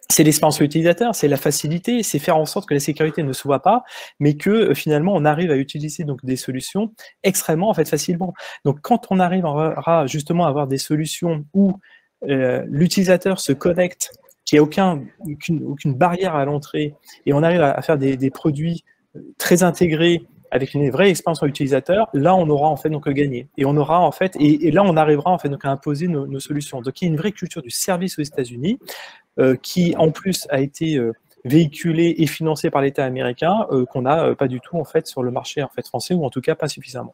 c'est l'expérience utilisateur, c'est la facilité, c'est faire en sorte que la sécurité ne se voit pas, mais que finalement on arrive à utiliser donc des solutions extrêmement en fait facilement. Donc quand on arrivera justement à avoir des solutions où l'utilisateur se connecte, qu'il n'y a aucune barrière à l'entrée, et on arrive à faire des produits très intégrés avec une vraie expérience utilisateur, là on aura en fait donc gagné. Et on aura en fait et là on arrivera en fait donc à imposer nos solutions. Donc il y a une vraie culture du service aux États-Unis qui en plus a été véhiculée et financée par l'État américain qu'on n'a pas du tout en fait sur le marché en fait français, ou en tout cas pas suffisamment.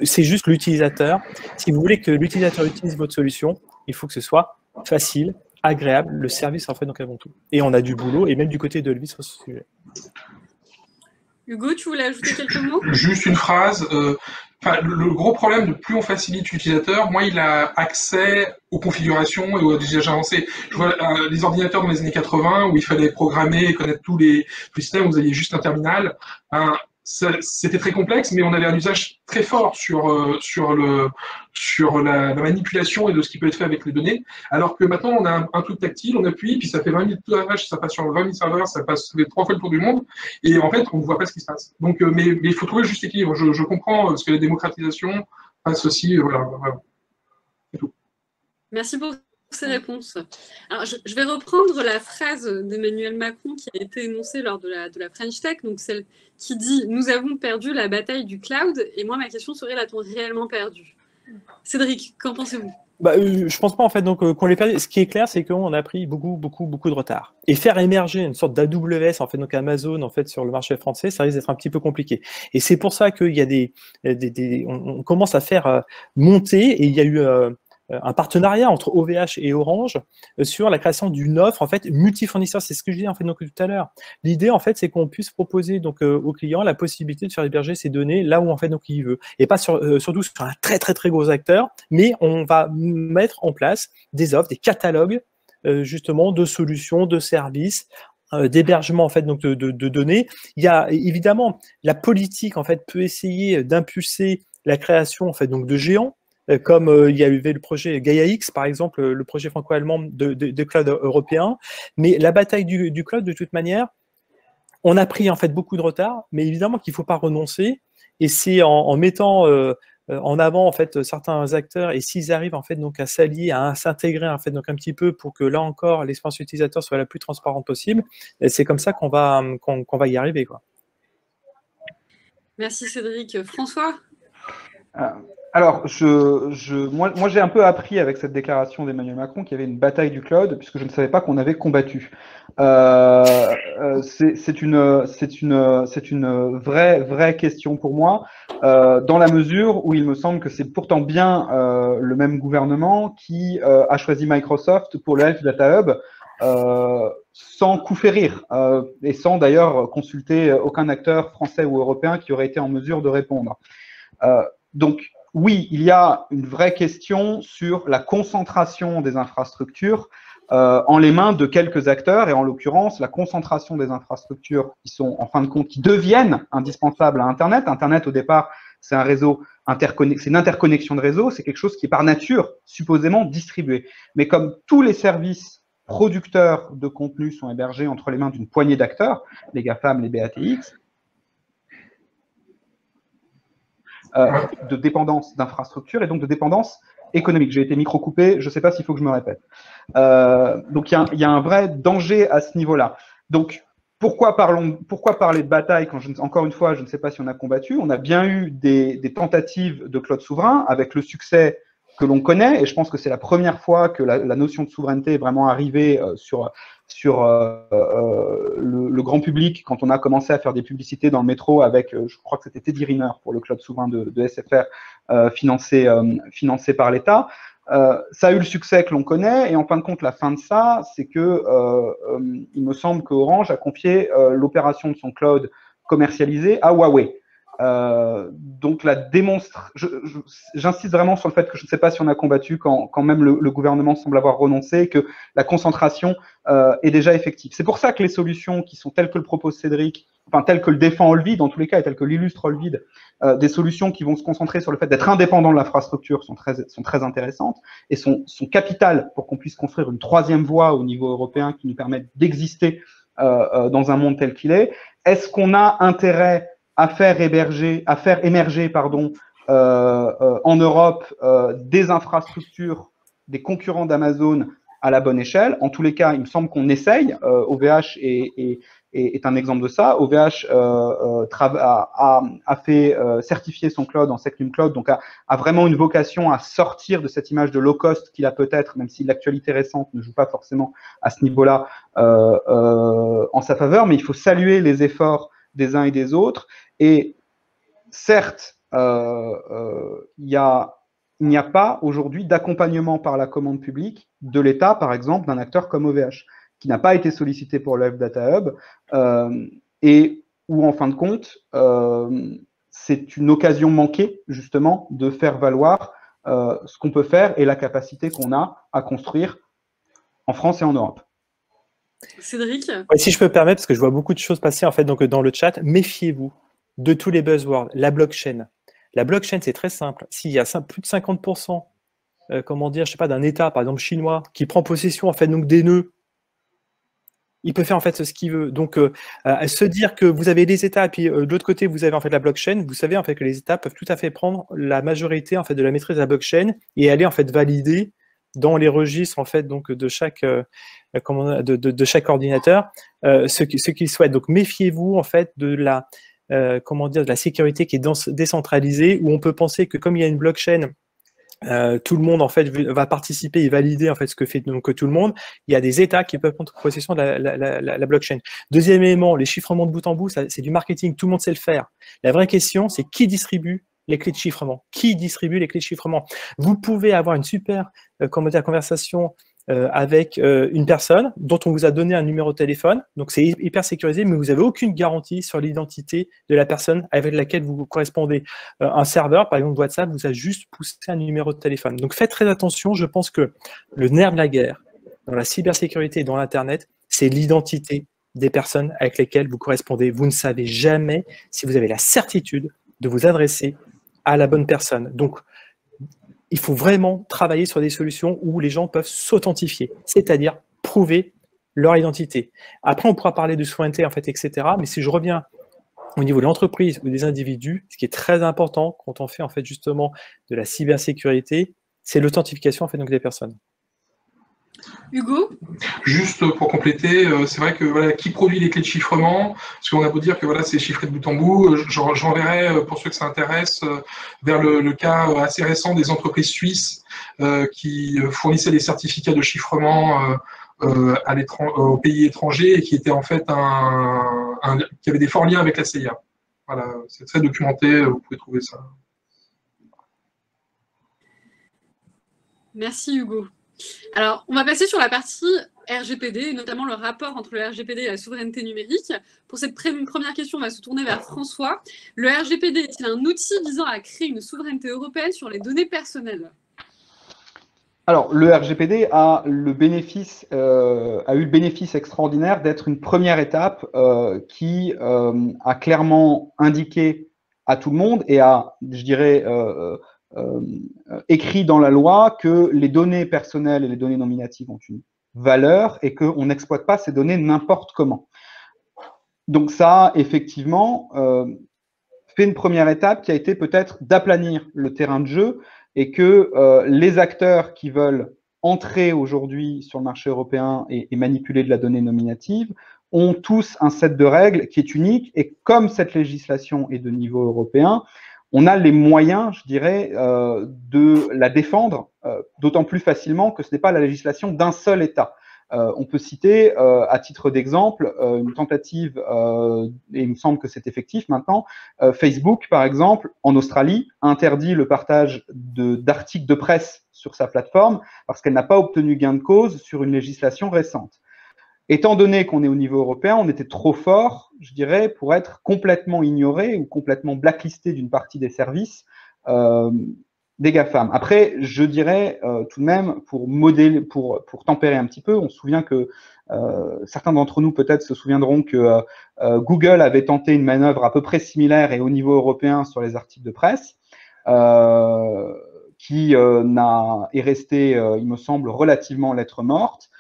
C'est juste l'utilisateur. Si vous voulez que l'utilisateur utilise votre solution, il faut que ce soit facile, agréable, le service en fait donc avant tout. Et on a du boulot et même du côté de Olvid sur ce sujet. Hugo, tu voulais ajouter quelques mots? Juste une phrase. Le gros problème de plus on facilite l'utilisateur, moins il a accès aux configurations et aux usages avancés. Je vois les ordinateurs dans les années 80 où il fallait programmer et connaître tous les systèmes, où vous aviez juste un terminal. C'était très complexe, mais on avait un usage très fort sur la manipulation et de ce qui peut être fait avec les données. Alors que maintenant, on a un truc tactile, on appuie, puis ça fait 20 000 pages, ça passe sur 20 000 serveurs, ça passe 3 fois le tour du monde, et en fait, on ne voit pas ce qui se passe. Donc, mais il faut trouver le juste équilibre. Je comprends ce que la démocratisation passe aussi, voilà. C'est tout. Merci pour ces réponses. Alors, je vais reprendre la phrase d'Emmanuel Macron qui a été énoncée lors de la French Tech, donc celle qui dit « Nous avons perdu la bataille du cloud ». Et moi, ma question serait, l'a-t-on réellement perdu? Cédric, qu'en pensez-vous? Je pense pas en fait qu'on l'ait perdu. Ce qui est clair, c'est qu'on a pris beaucoup de retard. Et faire émerger une sorte d'AWS, en fait, donc Amazon, en fait, sur le marché français, ça risque d'être un petit peu compliqué. Et c'est pour ça qu'il y a on commence à faire monter, et il y a eu un partenariat entre OVH et Orange sur la création d'une offre en fait multi-fournisseurs. C'est ce que je disais en fait donc tout à l'heure. L'idée en fait c'est qu'on puisse proposer donc aux clients la possibilité de faire héberger ces données là où en fait donc il veut, et pas surtout sur un très gros acteur, mais on va mettre en place des offres, des catalogues justement de solutions, de services, d'hébergement en fait donc de données. Il y a évidemment la politique en fait peut essayer d'impulser la création en fait donc de géants, comme il y a eu le projet Gaia-X, par exemple, le projet franco-allemand de cloud européen. Mais la bataille du cloud, de toute manière, on a pris en fait beaucoup de retard, mais évidemment qu'il ne faut pas renoncer. Et c'est en mettant en avant en fait certains acteurs, et s'ils arrivent en fait donc à s'allier, à s'intégrer en fait donc un petit peu pour que là encore l'expérience utilisateur soit la plus transparente possible, c'est comme ça qu'on va y arriver, quoi. Merci Cédric. François? Alors, moi j'ai un peu appris avec cette déclaration d'Emmanuel Macron qu'il y avait une bataille du cloud, puisque je ne savais pas qu'on avait combattu. C'est une vraie question pour moi, dans la mesure où il me semble que c'est pourtant bien le même gouvernement qui a choisi Microsoft pour le Health Data Hub, sans coup férir, et sans d'ailleurs consulter aucun acteur français ou européen qui aurait été en mesure de répondre. Donc, oui, il y a une vraie question sur la concentration des infrastructures en les mains de quelques acteurs, et en l'occurrence, la concentration des infrastructures qui sont, en fin de compte, qui deviennent indispensables à Internet. Internet, au départ, c'est un réseau c'est une interconnexion de réseau, c'est quelque chose qui est par nature supposément distribué. Mais comme tous les services producteurs de contenu sont hébergés entre les mains d'une poignée d'acteurs, les GAFAM, les BATX, de dépendance d'infrastructures et donc de dépendance économique. J'ai été micro-coupé, je ne sais pas s'il faut que je me répète. Donc, il y a un vrai danger à ce niveau-là. Donc, pourquoi parler de bataille quand, encore une fois, je ne sais pas si on a combattu? On a bien eu des tentatives de cloud souverain avec le succès que l'on connaît, et je pense que c'est la première fois que la notion de souveraineté est vraiment arrivée sur le grand public, quand on a commencé à faire des publicités dans le métro avec, je crois que c'était Teddy Riner pour le cloud souverain de SFR, financé par l'État. Ça a eu le succès que l'on connaît, et en fin de compte, la fin de ça, c'est que il me semble que Orange a confié l'opération de son cloud commercialisé à Huawei. Donc j'insiste vraiment sur le fait que je ne sais pas si on a combattu quand même le gouvernement semble avoir renoncé, que la concentration est déjà effective. C'est pour ça que les solutions qui sont telles que le propose Cédric, enfin telles que le défend Olvid en tous les cas, et telles que l'illustre Olvid, des solutions qui vont se concentrer sur le fait d'être indépendant de l'infrastructure sont très intéressantes et sont capitales pour qu'on puisse construire une troisième voie au niveau européen qui nous permette d'exister dans un monde tel qu'il est. Est-ce qu'on a intérêt à faire émerger en Europe des infrastructures, des concurrents d'Amazon à la bonne échelle? En tous les cas, il me semble qu'on essaye. OVH est un exemple de ça. OVH a fait certifier son cloud en Secnum Cloud, donc a vraiment une vocation à sortir de cette image de low cost qu'il a peut-être, même si l'actualité récente ne joue pas forcément à ce niveau-là en sa faveur, mais il faut saluer les efforts des uns et des autres. Et certes, il n'y a pas aujourd'hui d'accompagnement par la commande publique de l'État, par exemple, d'un acteur comme OVH, qui n'a pas été sollicité pour le Data Hub. Et où, en fin de compte, c'est une occasion manquée, justement, de faire valoir ce qu'on peut faire et la capacité qu'on a à construire en France et en Europe. Cédric? Ouais, si je peux me permettre, parce que je vois beaucoup de choses passer en fait, donc, dans le chat, méfiez-vous de tous les buzzwords. La blockchain. La blockchain, c'est très simple. S'il y a plus de 50%, comment dire, je sais pas, d'un État, par exemple chinois, qui prend possession en fait, donc, des nœuds, il peut faire en fait ce qu'il veut. Donc, se dire que vous avez des États et puis de l'autre côté vous avez en fait la blockchain, vous savez en fait que les États peuvent tout à fait prendre la majorité en fait de la maîtrise de la blockchain et aller en fait valider dans les registres en fait donc de chaque de chaque ordinateur ce qu'ils souhaitent. Donc, méfiez-vous en fait de la comment dire, de la sécurité qui est décentralisée, où on peut penser que comme il y a une blockchain, tout le monde en fait va participer et valider en fait ce que fait donc tout le monde. Il y a des États qui peuvent prendre possession de la blockchain. Deuxième élément, les chiffrements de bout en bout, c'est du marketing, tout le monde sait le faire. La vraie question, c'est qui distribue les clés de chiffrement. Qui distribue les clés de chiffrement? Vous pouvez avoir une super conversation avec une personne dont on vous a donné un numéro de téléphone, donc c'est hyper sécurisé, mais vous n'avez aucune garantie sur l'identité de la personne avec laquelle vous correspondez. Un serveur, par exemple WhatsApp, vous a juste poussé un numéro de téléphone. Donc faites très attention, je pense que le nerf de la guerre, dans la cybersécurité et dans l'Internet, c'est l'identité des personnes avec lesquelles vous correspondez. Vous ne savez jamais si vous avez la certitude de vous adresser à la bonne personne. Donc, il faut vraiment travailler sur des solutions où les gens peuvent s'authentifier, c'est-à-dire prouver leur identité. Après, on pourra parler de souveraineté, en fait, etc. Mais si je reviens au niveau de l'entreprise ou des individus, ce qui est très important quand on fait, en fait, justement, de la cybersécurité, c'est l'authentification, en fait, donc, des personnes. Hugo? Juste pour compléter, c'est vrai que voilà, qui produit les clés de chiffrement? Parce qu'on a beau dire que voilà, c'est chiffré de bout en bout. J'enverrai, pour ceux que ça intéresse, vers le cas assez récent des entreprises suisses qui fournissaient des certificats de chiffrement aux pays étrangers et qui étaient en fait qui avaient des forts liens avec la CIA. Voilà, c'est très documenté, vous pouvez trouver ça. Merci Hugo. Alors, on va passer sur la partie RGPD, et notamment le rapport entre le RGPD et la souveraineté numérique. Pour cette première question, on va se tourner vers François. Le RGPD est-il un outil visant à créer une souveraineté européenne sur les données personnelles? Alors, le RGPD a eu le bénéfice extraordinaire d'être une première étape qui a clairement indiqué à tout le monde et a, je dirais, écrit dans la loi que les données personnelles et les données nominatives ont une valeur et qu'on n'exploite pas ces données n'importe comment. Donc ça a effectivement fait une première étape qui a été peut-être d'aplanir le terrain de jeu et que les acteurs qui veulent entrer aujourd'hui sur le marché européen et manipuler de la donnée nominative ont tous un set de règles qui est unique et comme cette législation est de niveau européen, on a les moyens, je dirais, de la défendre, d'autant plus facilement que ce n'est pas la législation d'un seul État. On peut citer, à titre d'exemple, une tentative, et il me semble que c'est effectif maintenant, Facebook, par exemple, en Australie, interdit le partage d'articles de presse sur sa plateforme parce qu'elle n'a pas obtenu gain de cause sur une législation récente. Étant donné qu'on est au niveau européen, on était trop fort, je dirais, pour être complètement ignoré ou complètement blacklisté d'une partie des services des GAFAM. Après, je dirais tout de même, pour tempérer un petit peu, on se souvient que certains d'entre nous peut-être se souviendront que Google avait tenté une manœuvre à peu près similaire et au niveau européen sur les articles de presse, qui est resté, il me semble, relativement lettre morte.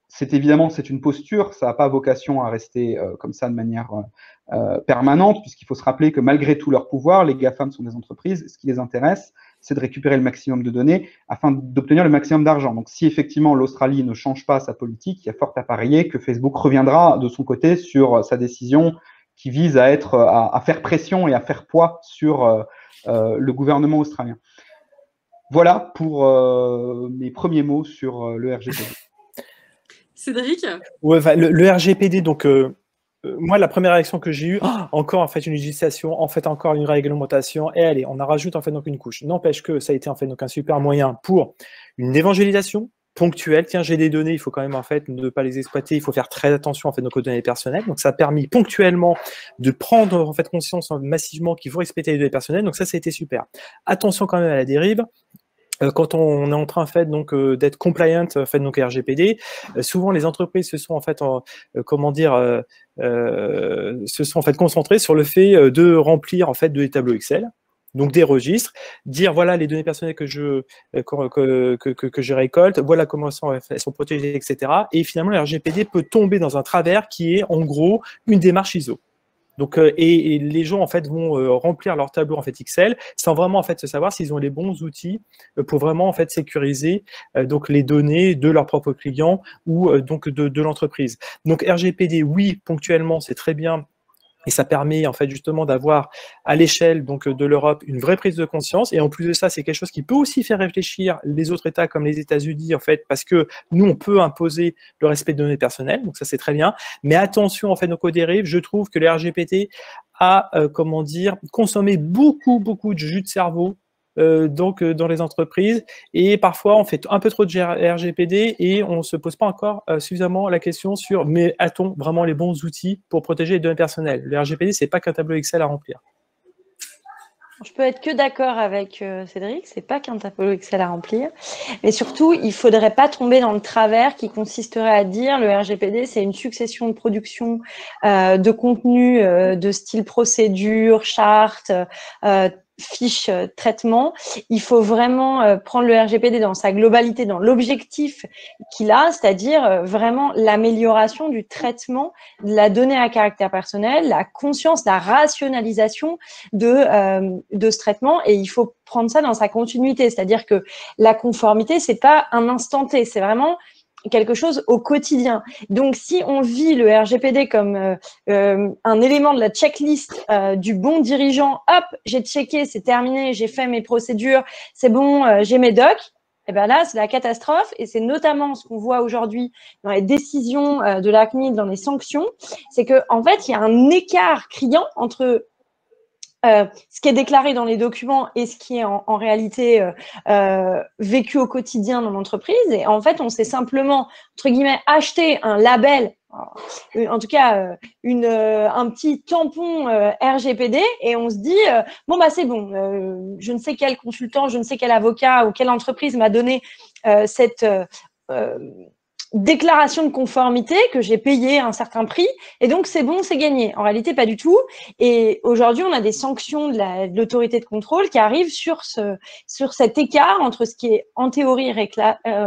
C'est une posture, ça n'a pas vocation à rester comme ça de manière permanente, puisqu'il faut se rappeler que malgré tout leur pouvoir, les GAFAM sont des entreprises, ce qui les intéresse, c'est de récupérer le maximum de données afin d'obtenir le maximum d'argent. Donc si effectivement l'Australie ne change pas sa politique, il y a fort à parier que Facebook reviendra de son côté sur sa décision qui vise à faire pression et à faire poids sur le gouvernement australien. Voilà pour mes premiers mots sur le RGPD. Cédric? Ouais, le RGPD, donc moi la première réaction que j'ai eue, encore en fait une législation, en fait encore une réglementation, et allez, on en rajoute en fait donc une couche. N'empêche que ça a été en fait donc un super moyen pour une évangélisation, ponctuelles. Tiens, j'ai des données, il faut quand même en fait ne pas les exploiter, il faut faire très attention en fait aux données personnelles. Donc ça a permis ponctuellement de prendre en fait conscience massivement qu'il faut respecter les données personnelles. Donc ça a été super. Attention quand même à la dérive. Quand on est en train en fait donc d'être compliant en fait donc RGPD, souvent les entreprises se sont en fait se sont en fait concentrées sur le fait de remplir en fait des tableaux Excel. Donc des registres, dire voilà les données personnelles que je récolte, voilà comment elles sont protégées, etc. Et finalement, le RGPD peut tomber dans un travers qui est en gros une démarche ISO. Donc, et les gens en fait vont remplir leur tableau en fait Excel sans vraiment en fait se savoir s'ils ont les bons outils pour vraiment en fait sécuriser donc les données de leurs propres clients ou donc de l'entreprise. Donc RGPD, oui, ponctuellement, c'est très bien. Et ça permet en fait justement d'avoir à l'échelle donc de l'Europe une vraie prise de conscience. Et en plus de ça, c'est quelque chose qui peut aussi faire réfléchir les autres États comme les États-Unis en fait, parce que nous on peut imposer le respect de données personnelles. Donc ça c'est très bien. Mais attention en fait aux co-dérives. Je trouve que le RGPD a consommé beaucoup de jus de cerveau. Donc dans les entreprises, et parfois on fait un peu trop de RGPD et on ne se pose pas encore suffisamment la question sur mais a-t-on vraiment les bons outils pour protéger les données personnelles? Le RGPD, c'est pas qu'un tableau Excel à remplir. Je peux être que d'accord avec Cédric, c'est pas qu'un tableau Excel à remplir, mais surtout il faudrait pas tomber dans le travers qui consisterait à dire le RGPD c'est une succession de production de contenu de style procédure, charte, fiche traitement. Il faut vraiment prendre le RGPD dans sa globalité, dans l'objectif qu'il a, c'est-à-dire vraiment l'amélioration du traitement de la donnée à caractère personnel, la conscience, la rationalisation de ce traitement, et il faut prendre ça dans sa continuité, c'est-à-dire que la conformité, c'est pas un instant T, c'est vraiment quelque chose au quotidien. Donc, si on vit le RGPD comme un élément de la checklist du bon dirigeant, hop, j'ai checké, c'est terminé, j'ai fait mes procédures, c'est bon, j'ai mes docs, et ben là, c'est la catastrophe. Et c'est notamment ce qu'on voit aujourd'hui dans les décisions de la CNIL, dans les sanctions, c'est que en fait, il y a un écart criant entre ce qui est déclaré dans les documents et ce qui est en réalité vécu au quotidien dans l'entreprise. Et en fait, on s'est simplement, entre guillemets, acheté un label, en tout cas un petit tampon RGPD, et on se dit, bon, bah c'est bon, je ne sais quel consultant, je ne sais quel avocat ou quelle entreprise m'a donné cette déclaration de conformité que j'ai payé un certain prix, et donc c'est bon, c'est gagné. En réalité, pas du tout. Et aujourd'hui, on a des sanctions de l'autorité de contrôle qui arrivent sur cet écart entre ce qui est en théorie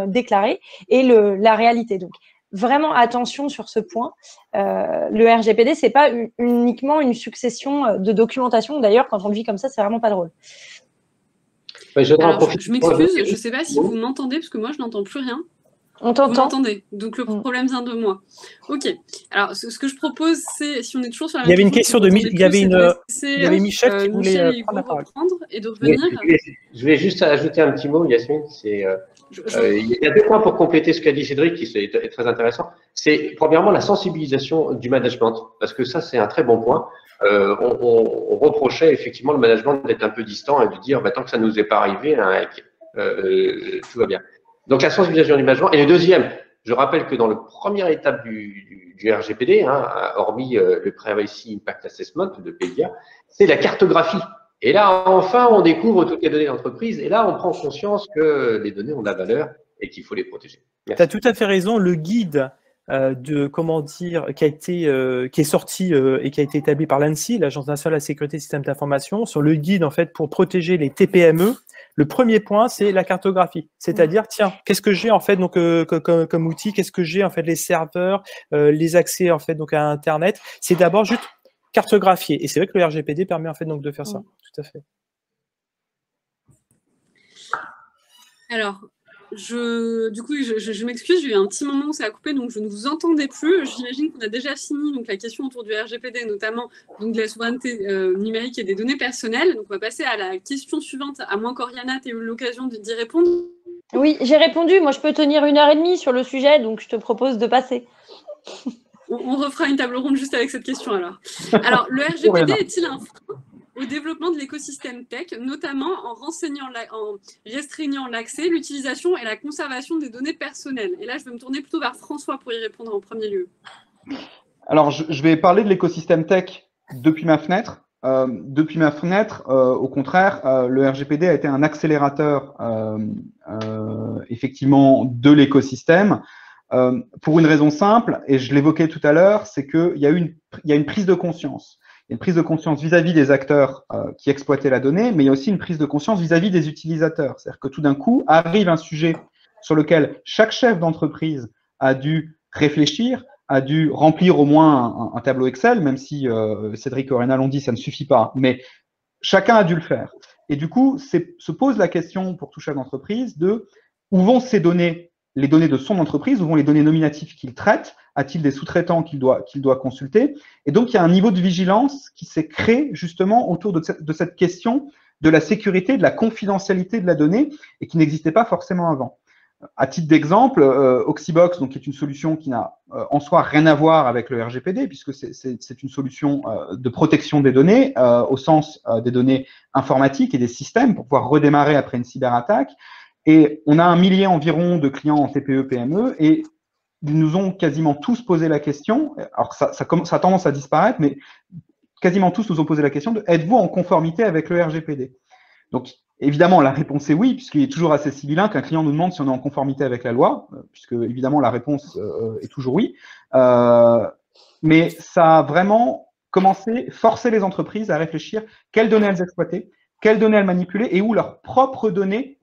déclaré et la réalité. Donc, vraiment attention sur ce point. Le RGPD, c'est pas uniquement une succession de documentation. D'ailleurs, quand on le vit comme ça, c'est vraiment pas drôle. Alors, je m'excuse, je ne sais pas si vous m'entendez, parce que moi, je n'entends plus rien. On t'entend. Vous m'entendez, donc le problème vient de moi. Ok. Alors, ce que je propose, c'est, si on est toujours sur la même... Il y avait une question de... Il y avait Michel qui voulait prendre la parole. Et de revenir. Je vais juste ajouter un petit mot, Yasmine. Il y a deux points pour compléter ce qu'a dit Cédric, qui est très intéressant. C'est, premièrement, la sensibilisation du management, parce que ça, c'est un très bon point. On reprochait effectivement le management d'être un peu distant et de dire, bah, tant que ça ne nous est pas arrivé, hein, tout va bien. Donc, la sensibilisation du management. Et le deuxième, je rappelle que dans la première étape du RGPD, hein, hormis le Privacy Impact Assessment de PEDIA, c'est la cartographie. Et là, enfin, on découvre toutes les données d'entreprise, et là, on prend conscience que les données ont de la valeur et qu'il faut les protéger. Tu as tout à fait raison. Le guide qui est sorti et qui a été établi par l'ANSSI, l'Agence nationale de la sécurité des systèmes d'information, sur le guide en fait pour protéger les TPME. Le premier point, c'est la cartographie, c'est-à-dire, tiens, qu'est-ce que j'ai en fait donc comme outil, qu'est-ce que j'ai en fait les serveurs, les accès en fait donc à Internet. C'est d'abord juste cartographier, et c'est vrai que le RGPD permet en fait donc de faire ça. Tout à fait. Alors, du coup, je m'excuse, j'ai eu un petit moment où ça a coupé, donc je ne vous entendais plus. J'imagine qu'on a déjà fini donc la question autour du RGPD, notamment donc de la souveraineté numérique et des données personnelles. Donc, on va passer à la question suivante, à moins qu'Oriana ait eu l'occasion d'y répondre. Oui, j'ai répondu. Moi, je peux tenir 1h30 sur le sujet, donc je te propose de passer. On refera une table ronde juste avec cette question alors. Alors, le RGPD est-il un frein au développement de l'écosystème tech, notamment en restreignant l'accès, l'utilisation et la conservation des données personnelles. Et là, je vais me tourner plutôt vers François pour y répondre en premier lieu. Alors, je vais parler de l'écosystème tech depuis ma fenêtre. Au contraire, le RGPD a été un accélérateur effectivement de l'écosystème pour une raison simple, et je l'évoquais tout à l'heure, c'est qu'il y a une prise de conscience. Il y a une prise de conscience vis-à-vis des acteurs qui exploitaient la donnée, mais il y a aussi une prise de conscience vis-à-vis des utilisateurs. C'est-à-dire que tout d'un coup, arrive un sujet sur lequel chaque chef d'entreprise a dû réfléchir, a dû remplir au moins un tableau Excel, même si Cédric et Aurena l'ont dit, ça ne suffit pas, mais chacun a dû le faire. Et du coup, se pose la question pour tout chef d'entreprise de où vont ces données, les données de son entreprise, où vont les données nominatives qu'il traite, a-t-il des sous-traitants qu'il doit consulter? Et donc, il y a un niveau de vigilance qui s'est créé justement autour de cette question de la sécurité, de la confidentialité de la donnée, et qui n'existait pas forcément avant. À titre d'exemple, Oxybox, donc, qui est une solution qui n'a en soi rien à voir avec le RGPD, puisque c'est une solution de protection des données, au sens des données informatiques et des systèmes, pour pouvoir redémarrer après une cyberattaque. Et on a 1 millier environ de clients en TPE, PME, et ils nous ont quasiment tous posé la question, alors ça a tendance à disparaître, mais quasiment tous nous ont posé la question de « êtes-vous en conformité avec le RGPD ?» Donc, évidemment, la réponse est oui, puisqu'il est toujours assez sibyllin qu'un client nous demande si on est en conformité avec la loi, puisque évidemment la réponse est toujours oui. Mais ça a vraiment commencé, forcer les entreprises à réfléchir quelles données elles exploitaient, quelles données elles manipulaient et où leurs propres données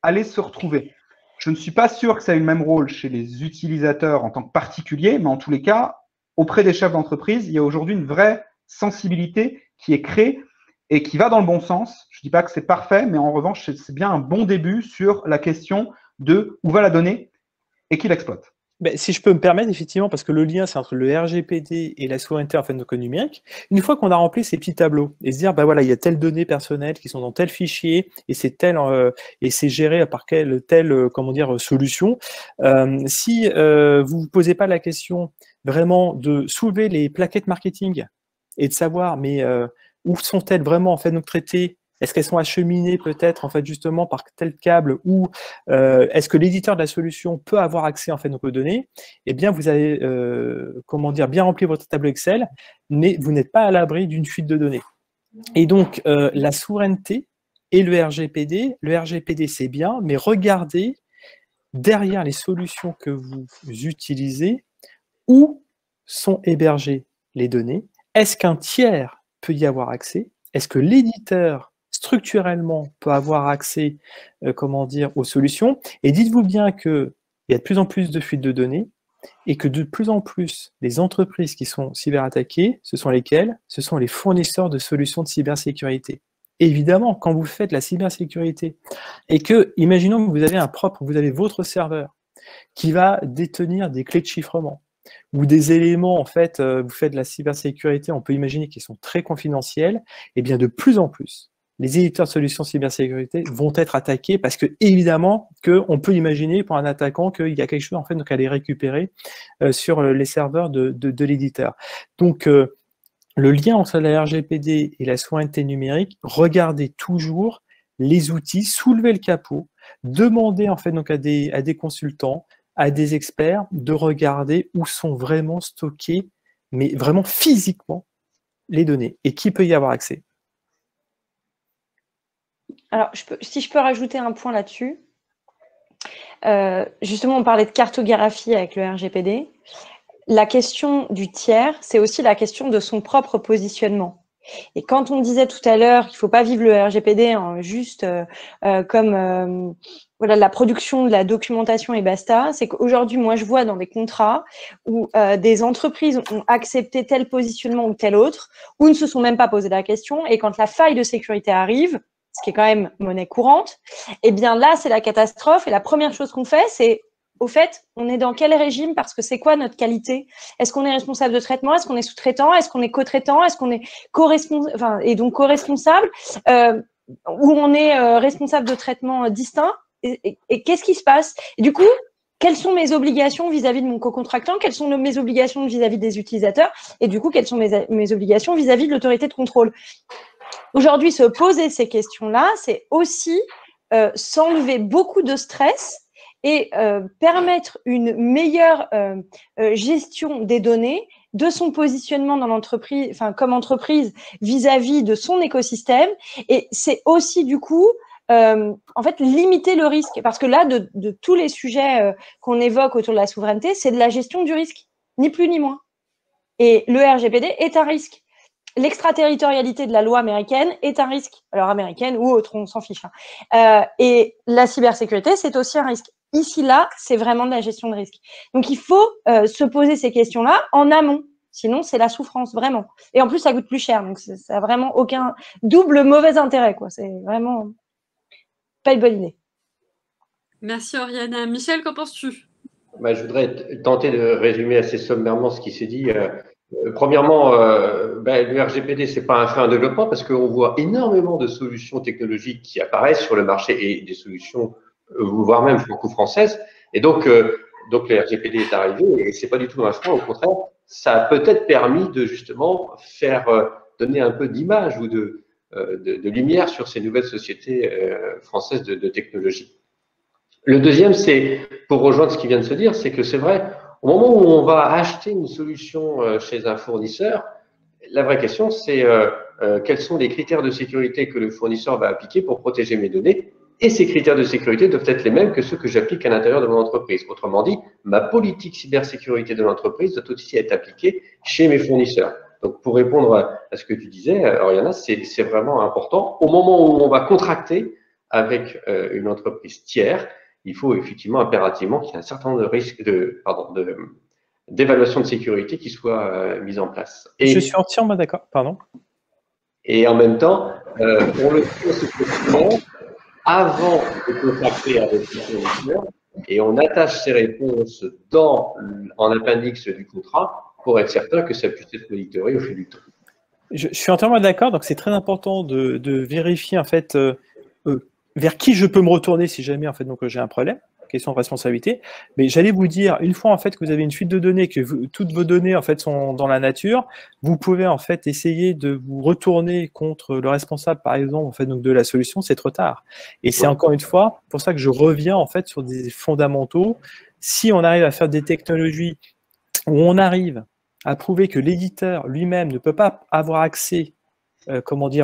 allaient se retrouver. Je ne suis pas sûr que ça ait le même rôle chez les utilisateurs en tant que particuliers, mais en tous les cas, auprès des chefs d'entreprise, il y a aujourd'hui une vraie sensibilité qui est créée et qui va dans le bon sens. Je ne dis pas que c'est parfait, mais en revanche, c'est bien un bon début sur la question de où va la donnée et qui l'exploite. Ben, si je peux me permettre, effectivement, parce que le lien, c'est entre le RGPD et la souveraineté en fait numérique. Une fois qu'on a rempli ces petits tableaux et se dire, ben voilà, il y a telles données personnelles qui sont dans tel fichier et c'est et c'est géré par telle solution. Si vous vous posez pas la question vraiment de soulever les plaquettes marketing et de savoir, mais où sont-elles vraiment en fait traitées? Est-ce qu'elles sont acheminées peut-être en fait justement par tel câble ou est-ce que l'éditeur de la solution peut avoir accès en fait aux données? Eh bien, vous avez bien rempli votre tableau Excel, mais vous n'êtes pas à l'abri d'une fuite de données. Et donc la souveraineté et le RGPD c'est bien, mais regardez derrière les solutions que vous utilisez où sont hébergées les données. Est-ce qu'un tiers peut y avoir accès? Est-ce que l'éditeur structurellement peut avoir accès aux solutions? Et dites-vous bien qu'il y a de plus en plus de fuites de données et que de plus en plus les entreprises qui sont cyberattaquées, ce sont lesquelles? Ce sont les fournisseurs de solutions de cybersécurité. Évidemment, quand vous faites la cybersécurité et que, imaginons que vous avez votre serveur qui va détenir des clés de chiffrement ou des éléments, en fait, vous faites de la cybersécurité, on peut imaginer qu'ils sont très confidentiels, et bien de plus en plus, les éditeurs de solutions cybersécurité vont être attaqués parce que, évidemment, on peut imaginer pour un attaquant qu'il y a quelque chose, en fait, à aller récupérer sur les serveurs de l'éditeur. Donc, le lien entre la RGPD et la souveraineté numérique, regardez toujours les outils, soulevez le capot, demandez, en fait, à des consultants, à des experts de regarder où sont vraiment stockées, mais vraiment physiquement, les données et qui peut y avoir accès. Alors, si je peux rajouter un point là-dessus, justement, on parlait de cartographie avec le RGPD. La question du tiers, c'est aussi la question de son propre positionnement. Et quand on disait tout à l'heure qu'il ne faut pas vivre le RGPD juste comme la production de la documentation et basta, c'est qu'aujourd'hui, moi, je vois dans des contrats où des entreprises ont accepté tel positionnement ou tel autre, ou ne se sont même pas posé la question, et quand la faille de sécurité arrive, ce qui est quand même monnaie courante, eh bien là, c'est la catastrophe, et la première chose qu'on fait, c'est au fait, on est dans quel régime? Parce que c'est quoi notre qualité? Est-ce qu'on est responsable de traitement? Est-ce qu'on est sous-traitant? Est-ce qu'on est co-traitant? Est-ce qu'on est co-responsable? Ou on est responsable de traitement distinct? Et qu'est-ce qui se passe? Et du coup, quelles sont mes obligations vis-à-vis de mon co-contractant? Quelles sont mes obligations vis-à-vis des utilisateurs? Et du coup, quelles sont mes obligations vis-à-vis de l'autorité de contrôle? aujourd'hui, se poser ces questions-là, c'est aussi s'enlever beaucoup de stress et permettre une meilleure gestion des données, de son positionnement dans l'entreprise, enfin comme entreprise vis-à-vis de son écosystème. Et c'est aussi du coup, en fait, limiter le risque. Parce que là, de tous les sujets qu'on évoque autour de la souveraineté, c'est de la gestion du risque, ni plus ni moins. Et le RGPD est un risque. L'extraterritorialité de la loi américaine est un risque. Alors américaine ou autre, on s'en fiche. Et la cybersécurité, c'est aussi un risque. Ici, là, c'est vraiment de la gestion de risque. Donc, il faut se poser ces questions-là en amont. Sinon, c'est la souffrance, vraiment. Et en plus, ça coûte plus cher. Donc, ça n'a vraiment aucun double mauvais intérêt, quoi. C'est vraiment pas une bonne idée. Merci, Oriana. Michel, qu'en penses-tu? Je voudrais tenter de résumer assez sommairement ce qui s'est dit. Premièrement, le RGPD, c'est pas un frein à développement parce qu'on voit énormément de solutions technologiques qui apparaissent sur le marché et des solutions, voire même franco-françaises. Et donc le RGPD est arrivé et c'est pas du tout un frein. Au contraire, ça a peut-être permis de justement faire donner un peu d'image ou de lumière sur ces nouvelles sociétés françaises de technologie. Le deuxième, c'est pour rejoindre ce qui vient de se dire, c'est que c'est vrai. Au moment où on va acheter une solution chez un fournisseur, la vraie question, c'est quels sont les critères de sécurité que le fournisseur va appliquer pour protéger mes données. Et ces critères de sécurité doivent être les mêmes que ceux que j'applique à l'intérieur de mon entreprise. Autrement dit, ma politique cybersécurité de l'entreprise doit aussi être appliquée chez mes fournisseurs. Donc, pour répondre à ce que tu disais, Oriana, c'est vraiment important. Au moment où on va contracter avec une entreprise tiers, il faut effectivement impérativement qu'il y ait un certain nombre de risques d'évaluation de sécurité qui soient mis en place. Et je suis entièrement d'accord, pardon. Et en même temps, on le fait ce avant de contracter avec le fournisseur et on attache ces réponses en appendix du contrat pour être certain que ça puisse être monitoré au fil du temps. Je suis entièrement d'accord, donc c'est très important de vérifier en fait vers qui je peux me retourner si jamais en fait donc j'ai un problème, question de responsabilité. Mais j'allais vous dire, une fois en fait que vous avez une fuite de données, que toutes vos données en fait sont dans la nature, vous pouvez en fait essayer de vous retourner contre le responsable par exemple en fait donc de la solution, c'est trop tard. Et c'est encore une fois pour ça que je reviens en fait sur des fondamentaux. Si on arrive à faire des technologies où on arrive à prouver que l'éditeur lui-même ne peut pas avoir accès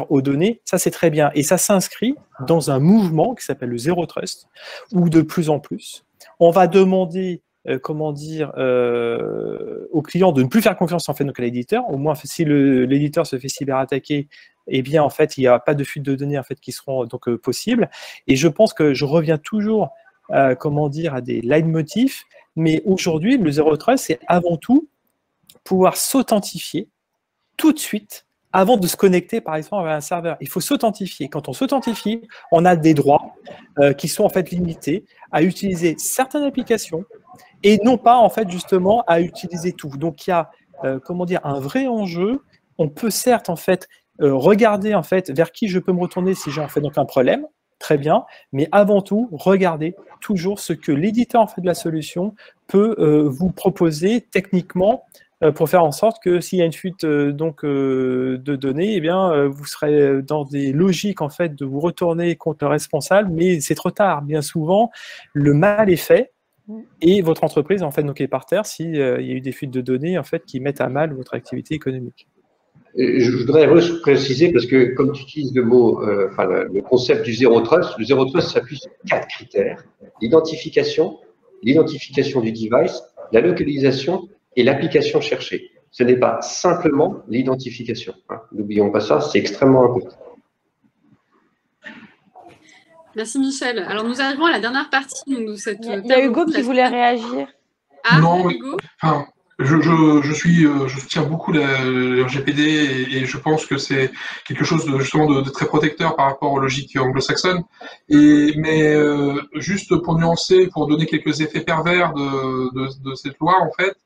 aux données, ça c'est très bien. Et ça s'inscrit dans un mouvement qui s'appelle le Zero Trust, où de plus en plus, on va demander aux clients de ne plus faire confiance en fait donc à l'éditeur. Au moins, si l'éditeur se fait cyberattaquer, eh bien en fait, il n'y a pas de fuite de données en fait qui seront donc possibles. Et je pense que je reviens toujours à des leitmotifs, mais aujourd'hui, le Zero Trust, c'est avant tout pouvoir s'authentifier tout de suite avant de se connecter, par exemple, à un serveur. Il faut s'authentifier. Quand on s'authentifie, on a des droits qui sont en fait limités à utiliser certaines applications et non pas en fait justement à utiliser tout. Donc il y a un vrai enjeu. On peut certes en fait regarder en fait vers qui je peux me retourner si j'ai en fait donc un problème, très bien, mais avant tout regarder toujours ce que l'éditeur en fait de la solution peut vous proposer techniquement pour faire en sorte que s'il y a une fuite de données, eh bien, vous serez dans des logiques en fait de vous retourner contre le responsable, mais c'est trop tard. Bien souvent, le mal est fait et votre entreprise en fait donc est par terre s'il y a eu des fuites de données en fait qui mettent à mal votre activité économique. Je voudrais préciser parce que comme tu utilises le concept du Zero Trust, le Zero Trust s'appuie sur 4 critères: l'identification du device, la localisation et l'application cherchée. Ce n'est pas simplement l'identification. N'oublions pas ça, c'est extrêmement important. Merci Michel. Alors nous arrivons à la dernière partie de cette. Il y a Hugo qui voulait réagir. Ah, non, Hugo. Je soutiens beaucoup le RGPD et je pense que c'est quelque chose de très protecteur par rapport aux logiques anglo-saxonnes. Mais juste pour nuancer, pour donner quelques effets pervers de cette loi, en fait,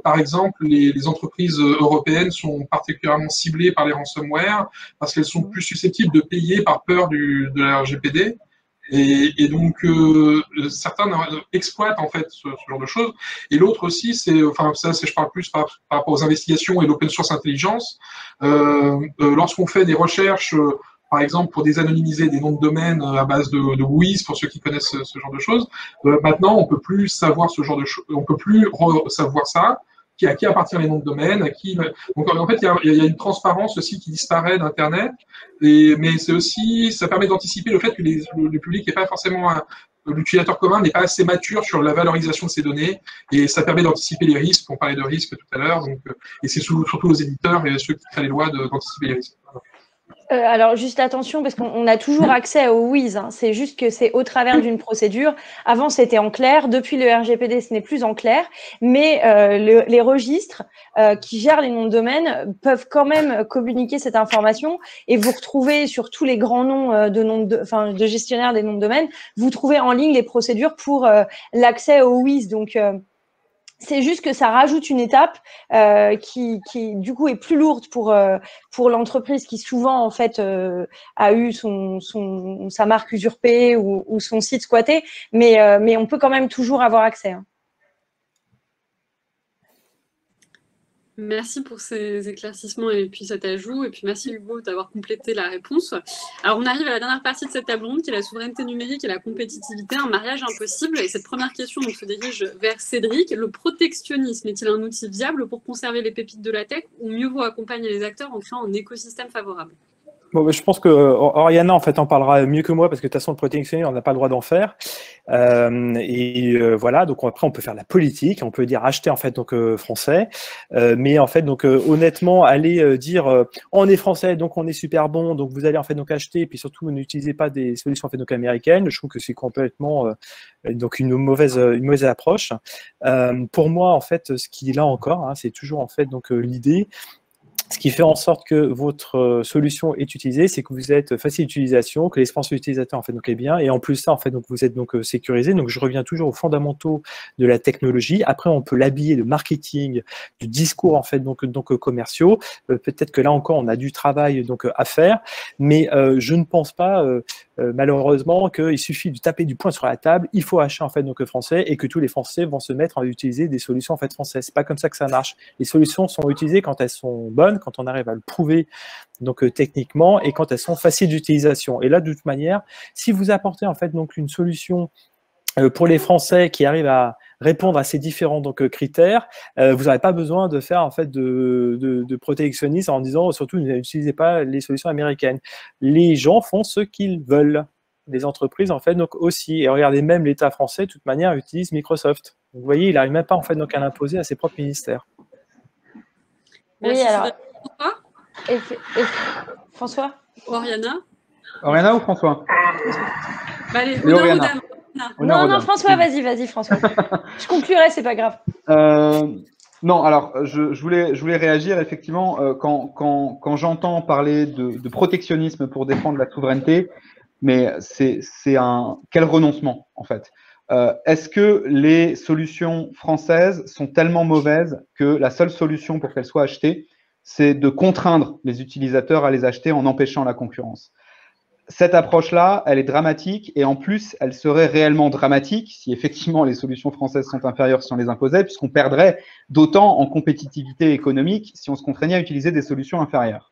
par exemple, les entreprises européennes sont particulièrement ciblées par les ransomware parce qu'elles sont plus susceptibles de payer par peur de la RGPD. Et donc, certains exploitent en fait ce genre de choses. Et l'autre aussi, c'est, enfin, ça, je parle plus par rapport aux investigations et l'open source intelligence. Lorsqu'on fait des recherches, par exemple, pour désanonymiser des noms de domaine à base de WHOIS, pour ceux qui connaissent ce genre de choses, maintenant, on peut plus savoir ce genre de choses, on peut plus savoir ça. À qui appartiennent les noms de domaine, à qui. Donc en fait, il y a une transparence aussi qui disparaît d'Internet, mais c'est aussi, ça permet d'anticiper le fait que le public n'est pas forcément l'utilisateur commun n'est pas assez mature sur la valorisation de ces données, et ça permet d'anticiper les risques. On parlait de risques tout à l'heure, donc et c'est surtout aux éditeurs et ceux qui créent les lois d'anticiper les risques. Voilà. Alors, juste attention, parce qu'on a toujours accès au WHOIS. Hein. C'est juste que c'est au travers d'une procédure. Avant, c'était en clair. Depuis le RGPD, ce n'est plus en clair. Mais les registres qui gèrent les noms de domaine peuvent quand même communiquer cette information. Et vous retrouvez sur tous les grands noms de gestionnaires des noms de domaine, vous trouvez en ligne les procédures pour l'accès au WHOIS. Donc, c'est juste que ça rajoute une étape qui du coup est plus lourde pour l'entreprise qui souvent en fait a eu sa marque usurpée ou son site squatté, mais on peut quand même toujours avoir accès. Hein. Merci pour ces éclaircissements et puis cet ajout. Et puis merci Hugo d'avoir complété la réponse. Alors on arrive à la dernière partie de cette table ronde qui est la souveraineté numérique et la compétitivité, un mariage impossible. Et cette première question donc, se dirige vers Cédric. Le protectionnisme est-il un outil viable pour conserver les pépites de la tech ou mieux vaut accompagner les acteurs en créant un écosystème favorable ? Bon, je pense que Oriana en fait en parlera mieux que moi parce que de toute façon le protectionnisme on n'a pas le droit d'en faire voilà, donc après on peut faire la politique, on peut dire acheter en fait donc français, mais en fait donc honnêtement aller dire on est français donc on est super bon donc vous allez en fait donc acheter et puis surtout n'utilisez pas des solutions en fait donc américaines, je trouve que c'est complètement donc une mauvaise approche. Pour moi en fait ce qui est là encore hein, c'est toujours en fait donc l'idée. Ce qui fait en sorte que votre solution est utilisée, c'est que vous êtes facile d'utilisation, que l'expérience utilisateur en fait donc est bien, et en plus ça en fait donc vous êtes donc sécurisé. Donc je reviens toujours aux fondamentaux de la technologie. Après on peut l'habiller de marketing, du discours en fait donc commerciaux. Peut-être que là encore on a du travail donc à faire, mais je ne pense pas malheureusement qu'il suffit de taper du poing sur la table. Il faut acheter en fait donc français et que tous les Français vont se mettre à utiliser des solutions en fait françaises. C'est pas comme ça que ça marche. Les solutions sont utilisées quand elles sont bonnes, quand on arrive à le prouver donc techniquement et quand elles sont faciles d'utilisation. Et là, de toute manière, si vous apportez en fait donc une solution pour les Français qui arrivent à répondre à ces différents donc critères, vous n'aurez pas besoin de faire en fait de protectionnisme en disant surtout n'utilisez pas les solutions américaines. Les gens font ce qu'ils veulent. Les entreprises en fait donc aussi. Et regardez, même l'État français de toute manière utilise Microsoft. Donc, vous voyez, il n'arrive même pas en fait donc à l'imposer à ses propres ministères. Oui, alors. François Oriana ou François allez, Oriana. Non, François, vas-y, François. Je conclurai, c'est pas grave. Non, alors, je voulais réagir, effectivement, quand j'entends parler de protectionnisme pour défendre la souveraineté, mais quel renoncement, en fait. Est-ce que les solutions françaises sont tellement mauvaises que la seule solution pour qu'elles soient achetées, c'est de contraindre les utilisateurs à les acheter en empêchant la concurrence? Cette approche-là, elle est dramatique et en plus, elle serait réellement dramatique si effectivement les solutions françaises sont inférieures si on les imposait, puisqu'on perdrait d'autant en compétitivité économique si on se contraignait à utiliser des solutions inférieures.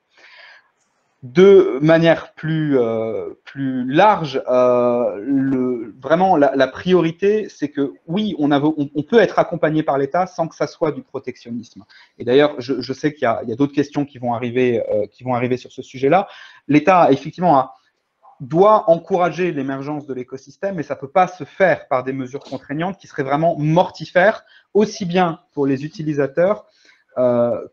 De manière plus large, vraiment la priorité, c'est que oui, on peut être accompagné par l'État sans que ça soit du protectionnisme. Et d'ailleurs, je sais qu'il y a d'autres questions qui vont arriver sur ce sujet-là. L'État, effectivement, doit encourager l'émergence de l'écosystème, mais ça ne peut pas se faire par des mesures contraignantes qui seraient vraiment mortifères, aussi bien pour les utilisateurs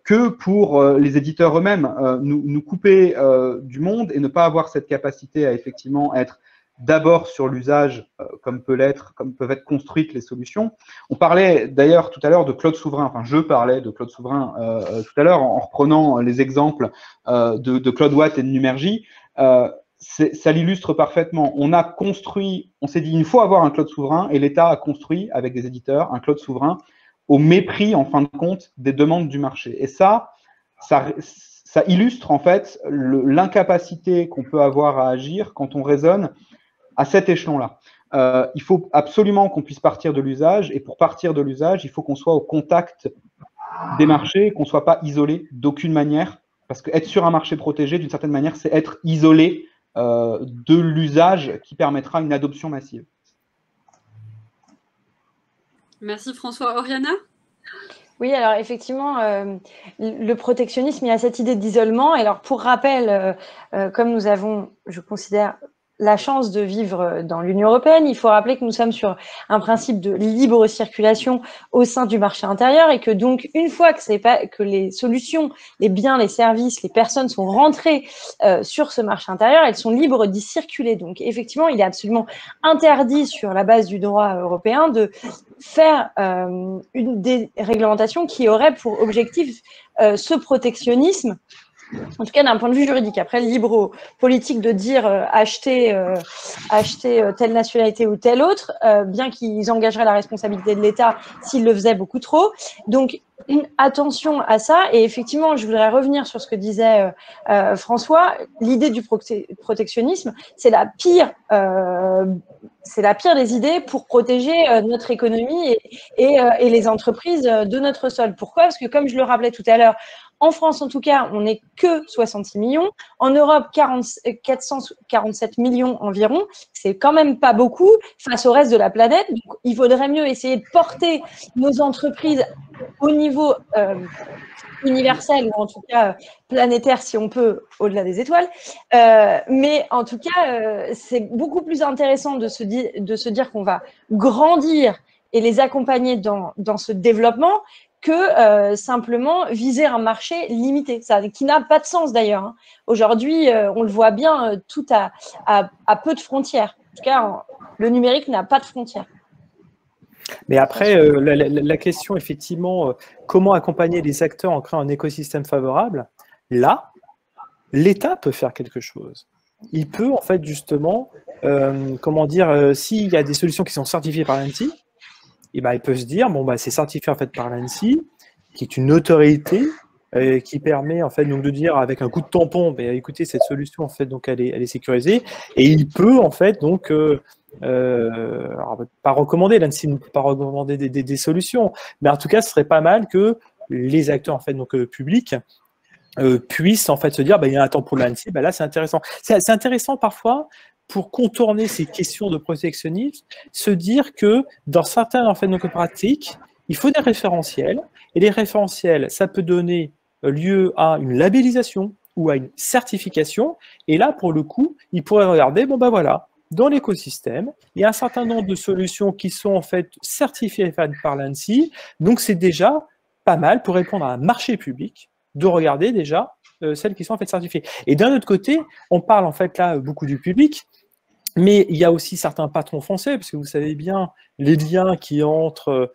que pour les éditeurs eux-mêmes. Nous couper du monde et ne pas avoir cette capacité à effectivement être d'abord sur l'usage comme peuvent être construites les solutions. On parlait d'ailleurs tout à l'heure de cloud souverain, enfin je parlais de cloud souverain tout à l'heure en reprenant les exemples de CloudWatt et de Numergy. Ça l'illustre parfaitement. On s'est dit il faut avoir un cloud souverain et l'État a construit avec des éditeurs un cloud souverain au mépris, en fin de compte, des demandes du marché. Et ça illustre en fait l'incapacité qu'on peut avoir à agir quand on raisonne à cet échelon-là. Il faut absolument qu'on puisse partir de l'usage, et pour partir de l'usage, il faut qu'on soit au contact des marchés, qu'on ne soit pas isolé d'aucune manière, parce qu'être sur un marché protégé, d'une certaine manière, c'est être isolé de l'usage qui permettra une adoption massive. Merci François. Oriana ? Oui, alors effectivement, le protectionnisme, il y a cette idée d'isolement. Et alors, pour rappel, comme nous avons, je considère, la chance de vivre dans l'Union européenne, il faut rappeler que nous sommes sur un principe de libre circulation au sein du marché intérieur et que donc, une fois que les solutions, les biens, les services, les personnes sont rentrées sur ce marché intérieur, elles sont libres d'y circuler. Donc, effectivement, il est absolument interdit sur la base du droit européen de faire des réglementations qui auraient pour objectif ce protectionnisme, en tout cas d'un point de vue juridique. Après, libre aux politiques de dire acheter telle nationalité ou telle autre, bien qu'ils engageraient la responsabilité de l'État s'ils le faisaient beaucoup trop. Donc, attention à ça. Et effectivement, je voudrais revenir sur ce que disait François. L'idée du protectionnisme, c'est la pire des idées pour protéger notre économie et les entreprises de notre sol. Pourquoi ? Parce que, comme je le rappelais tout à l'heure, en France, en tout cas, on n'est que 66 millions. En Europe, 447 millions environ. C'est quand même pas beaucoup face au reste de la planète. Donc, il vaudrait mieux essayer de porter nos entreprises au niveau universel, ou en tout cas planétaire, si on peut, au-delà des étoiles. Mais en tout cas, c'est beaucoup plus intéressant de se dire qu'on va grandir et les accompagner dans ce développement que simplement viser un marché limité, qui n'a pas de sens d'ailleurs. Hein. Aujourd'hui, on le voit bien, tout a peu de frontières. En tout cas, le numérique n'a pas de frontières. Mais après, la question, effectivement, comment accompagner les acteurs en créant un écosystème favorable, là, l'État peut faire quelque chose. Il peut, en fait, justement, s'il y a des solutions qui sont certifiées par l'ANSSI, et ben, il peut se dire, bon, bah, c'est certifié en fait par l'ANSSI, qui est une autorité qui permet en fait donc de dire avec un coup de tampon, ben, écoutez, cette solution en fait donc elle est sécurisée, et il peut en fait donc alors, pas recommander, l'ANSSI ne peut pas recommander des solutions, mais en tout cas, ce serait pas mal que les acteurs en fait donc publics puissent en fait se dire, ben, il y a un temps pour l'ANSSI, ben, là c'est intéressant. C'est intéressant parfois, pour contourner ces questions de protectionnisme, se dire que dans certaines en fait, donc, pratiques, il faut des référentiels, et les référentiels, ça peut donner lieu à une labellisation ou à une certification, et là, pour le coup, ils pourraient regarder, bon ben voilà, dans l'écosystème, il y a un certain nombre de solutions qui sont en fait certifiées par l'ANSSI, donc c'est déjà pas mal pour répondre à un marché public de regarder déjà celles qui sont en fait certifiées. Et d'un autre côté, on parle en fait là beaucoup du public, mais il y a aussi certains patrons français, parce que vous savez bien les liens qui entre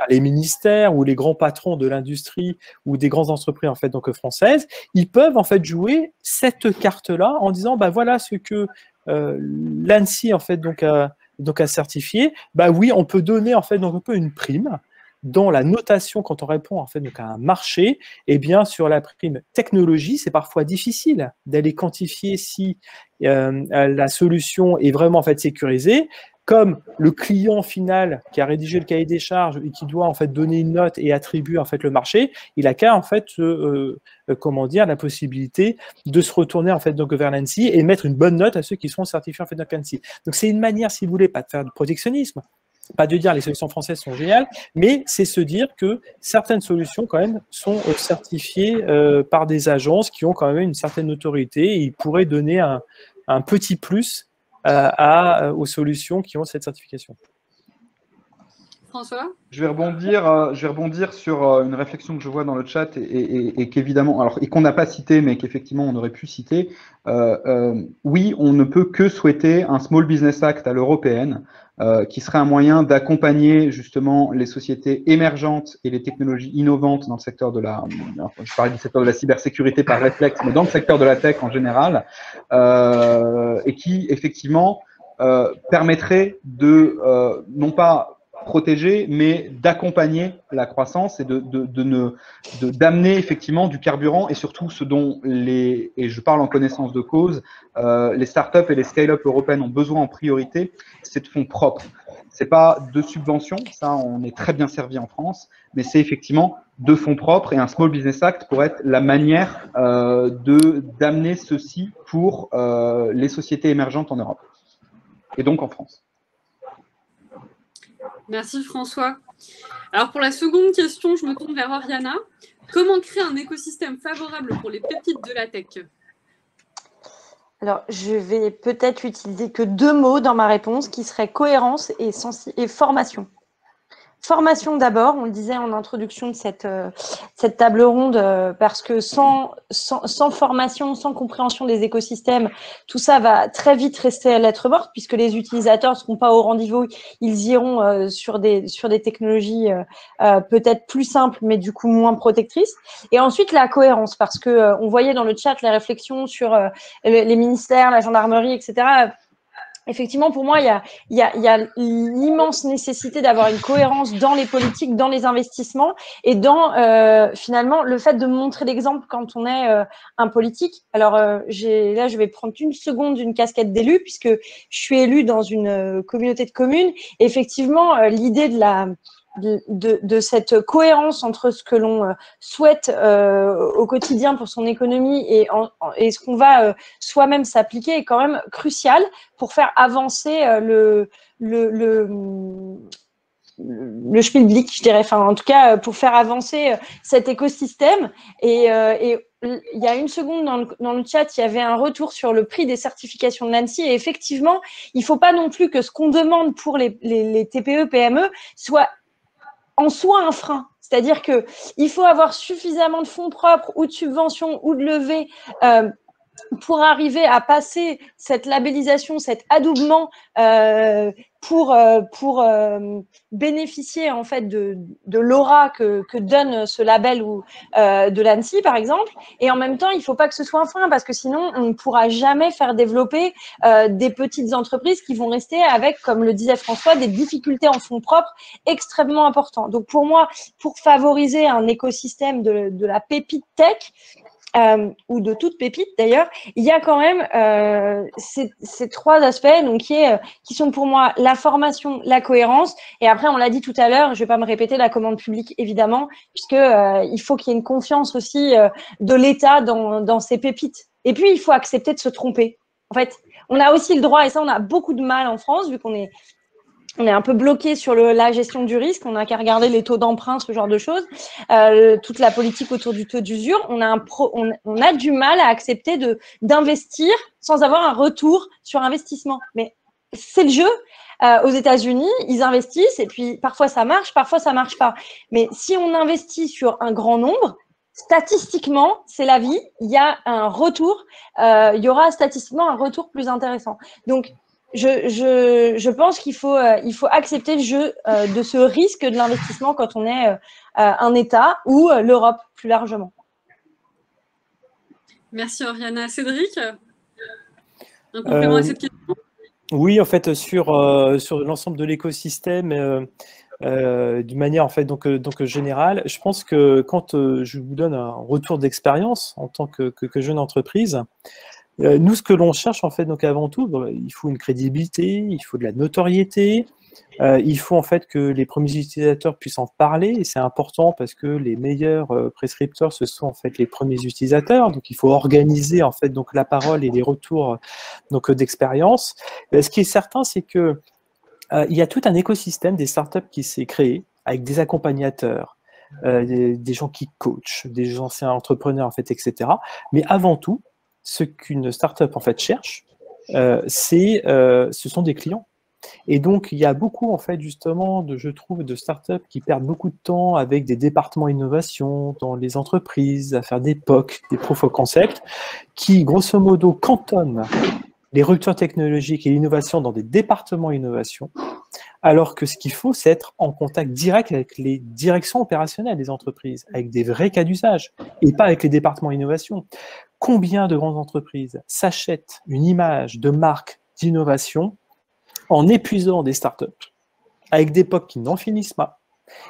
les ministères ou les grands patrons de l'industrie ou des grandes entreprises en fait donc françaises, ils peuvent en fait jouer cette carte-là en disant bah voilà ce que l'ANSSI en fait donc a certifié. Bah oui, on peut donner en fait donc un peu une prime dans la notation quand on répond en fait donc à un marché. Et bien sur la prime technologie, c'est parfois difficile d'aller quantifier si la solution est vraiment en fait sécurisée. Comme le client final qui a rédigé le cahier des charges et qui doit en fait donner une note et attribuer en fait le marché, il a qu'à en fait la possibilité de se retourner en fait donc vers l'ANSSI et mettre une bonne note à ceux qui seront certifiés en fait donc l'ANSSI. Donc c'est une manière, si vous voulez, pas de faire du protectionnisme, pas de dire les solutions françaises sont géniales, mais c'est se dire que certaines solutions quand même sont certifiées par des agences qui ont quand même une certaine autorité et ils pourraient donner un petit plus aux solutions qui ont cette certification. François ? Je vais rebondir sur une réflexion que je vois dans le chat et qu'évidemment, alors et qu'on n'a pas cité, mais qu'effectivement on aurait pu citer. Oui, on ne peut que souhaiter un Small Business Act à l'européenne, qui serait un moyen d'accompagner justement les sociétés émergentes et les technologies innovantes dans le secteur de je parlais du secteur de la cybersécurité par réflexe, mais dans le secteur de la tech en général, et qui effectivement permettrait de non pas protéger, mais d'accompagner la croissance et d'amener effectivement du carburant et surtout ce dont et je parle en connaissance de cause, les startups et les scale-up européennes ont besoin en priorité, c'est de fonds propres. C'est pas de subventions, ça on est très bien servi en France, mais c'est effectivement de fonds propres et un Small Business Act pourrait être la manière d'amener ceci pour les sociétés émergentes en Europe et donc en France. Merci François. Alors pour la seconde question, je me tourne vers Oriana. Comment créer un écosystème favorable pour les pépites de la tech? Alors, je vais peut-être utiliser que 2 mots dans ma réponse, qui seraient cohérence et formation. Formation d'abord, on le disait en introduction de cette table ronde, parce que sans formation, sans compréhension des écosystèmes, tout ça va très vite rester à lettre morte, puisque les utilisateurs ne seront pas au rendez-vous, ils iront sur des technologies peut-être plus simples, mais du coup moins protectrices. Et ensuite, la cohérence, parce que on voyait dans le chat les réflexions sur les ministères, la gendarmerie, etc. Effectivement, pour moi, il y a l'immense nécessité d'avoir une cohérence dans les politiques, dans les investissements et dans finalement le fait de montrer l'exemple quand on est un politique. Alors là, je vais prendre une seconde d'une casquette d'élu puisque je suis élue dans une communauté de communes. Et effectivement, l'idée de cette cohérence entre ce que l'on souhaite au quotidien pour son économie et ce qu'on va soi-même s'appliquer est quand même crucial pour faire avancer le schmilblick, je dirais, enfin en tout cas pour faire avancer cet écosystème. Et il y a une seconde dans le chat, il y avait un retour sur le prix des certifications de l'ANSSI et effectivement, il ne faut pas non plus que ce qu'on demande pour les TPE, PME soit en soi un frein. C'est-à-dire qu'il faut avoir suffisamment de fonds propres ou de subventions ou de levées pour arriver à passer cette labellisation, cet adoubement pour bénéficier en fait de l'aura que donne ce label ou de l'ANSSI par exemple. Et en même temps, il ne faut pas que ce soit un frein parce que sinon on ne pourra jamais faire développer des petites entreprises qui vont rester avec, comme le disait François, des difficultés en fonds propres extrêmement importantes. Donc pour moi, pour favoriser un écosystème de la pépite tech, ou de toute pépite d'ailleurs, il y a quand même ces 3 aspects donc qui sont pour moi la formation, la cohérence et après on l'a dit tout à l'heure, je vais pas me répéter, la commande publique évidemment puisque il faut qu'il y ait une confiance aussi de l'État dans ces pépites et puis il faut accepter de se tromper. En fait, on a aussi le droit et ça on a beaucoup de mal en France vu qu'on est un peu bloqué sur la gestion du risque. On n'a qu'à regarder les taux d'emprunt, ce genre de choses. Toute la politique autour du taux d'usure. On a du mal à accepter d'investir sans avoir un retour sur investissement. Mais c'est le jeu. Aux États-Unis, ils investissent et puis parfois ça marche, parfois ça marche pas. Mais si on investit sur un grand nombre, statistiquement, c'est la vie. Il y a un retour. Il y aura statistiquement un retour plus intéressant. Donc je pense qu'il faut accepter le jeu de ce risque de l'investissement quand on est un État ou l'Europe plus largement. Merci Oriana. Cédric, un complément à cette question? Oui, en fait, sur l'ensemble de l'écosystème, d'une manière en fait donc générale, je pense que quand je vous donne un retour d'expérience en tant que jeune entreprise, nous, ce que l'on cherche, en fait, donc avant tout, il faut une crédibilité, il faut de la notoriété, il faut en fait que les premiers utilisateurs puissent en parler, et c'est important parce que les meilleurs prescripteurs, ce sont en fait les premiers utilisateurs, donc il faut organiser en fait donc la parole et les retours donc d'expérience. Ce qui est certain, c'est que il y a tout un écosystème des startups qui s'est créé avec des accompagnateurs, des gens qui coachent, des anciens entrepreneurs en fait, etc. Mais avant tout, ce qu'une startup en fait cherche, ce sont des clients. Et donc, il y a beaucoup, en fait, justement, je trouve, de startups qui perdent beaucoup de temps avec des départements innovation dans les entreprises, à faire des POC, des proof of concept, qui, grosso modo, cantonnent les ruptures technologiques et l'innovation dans des départements innovation, alors que ce qu'il faut, c'est être en contact direct avec les directions opérationnelles des entreprises, avec des vrais cas d'usage, et pas avec les départements innovation. Combien de grandes entreprises s'achètent une image de marque d'innovation en épuisant des startups avec des POC qui n'en finissent pas.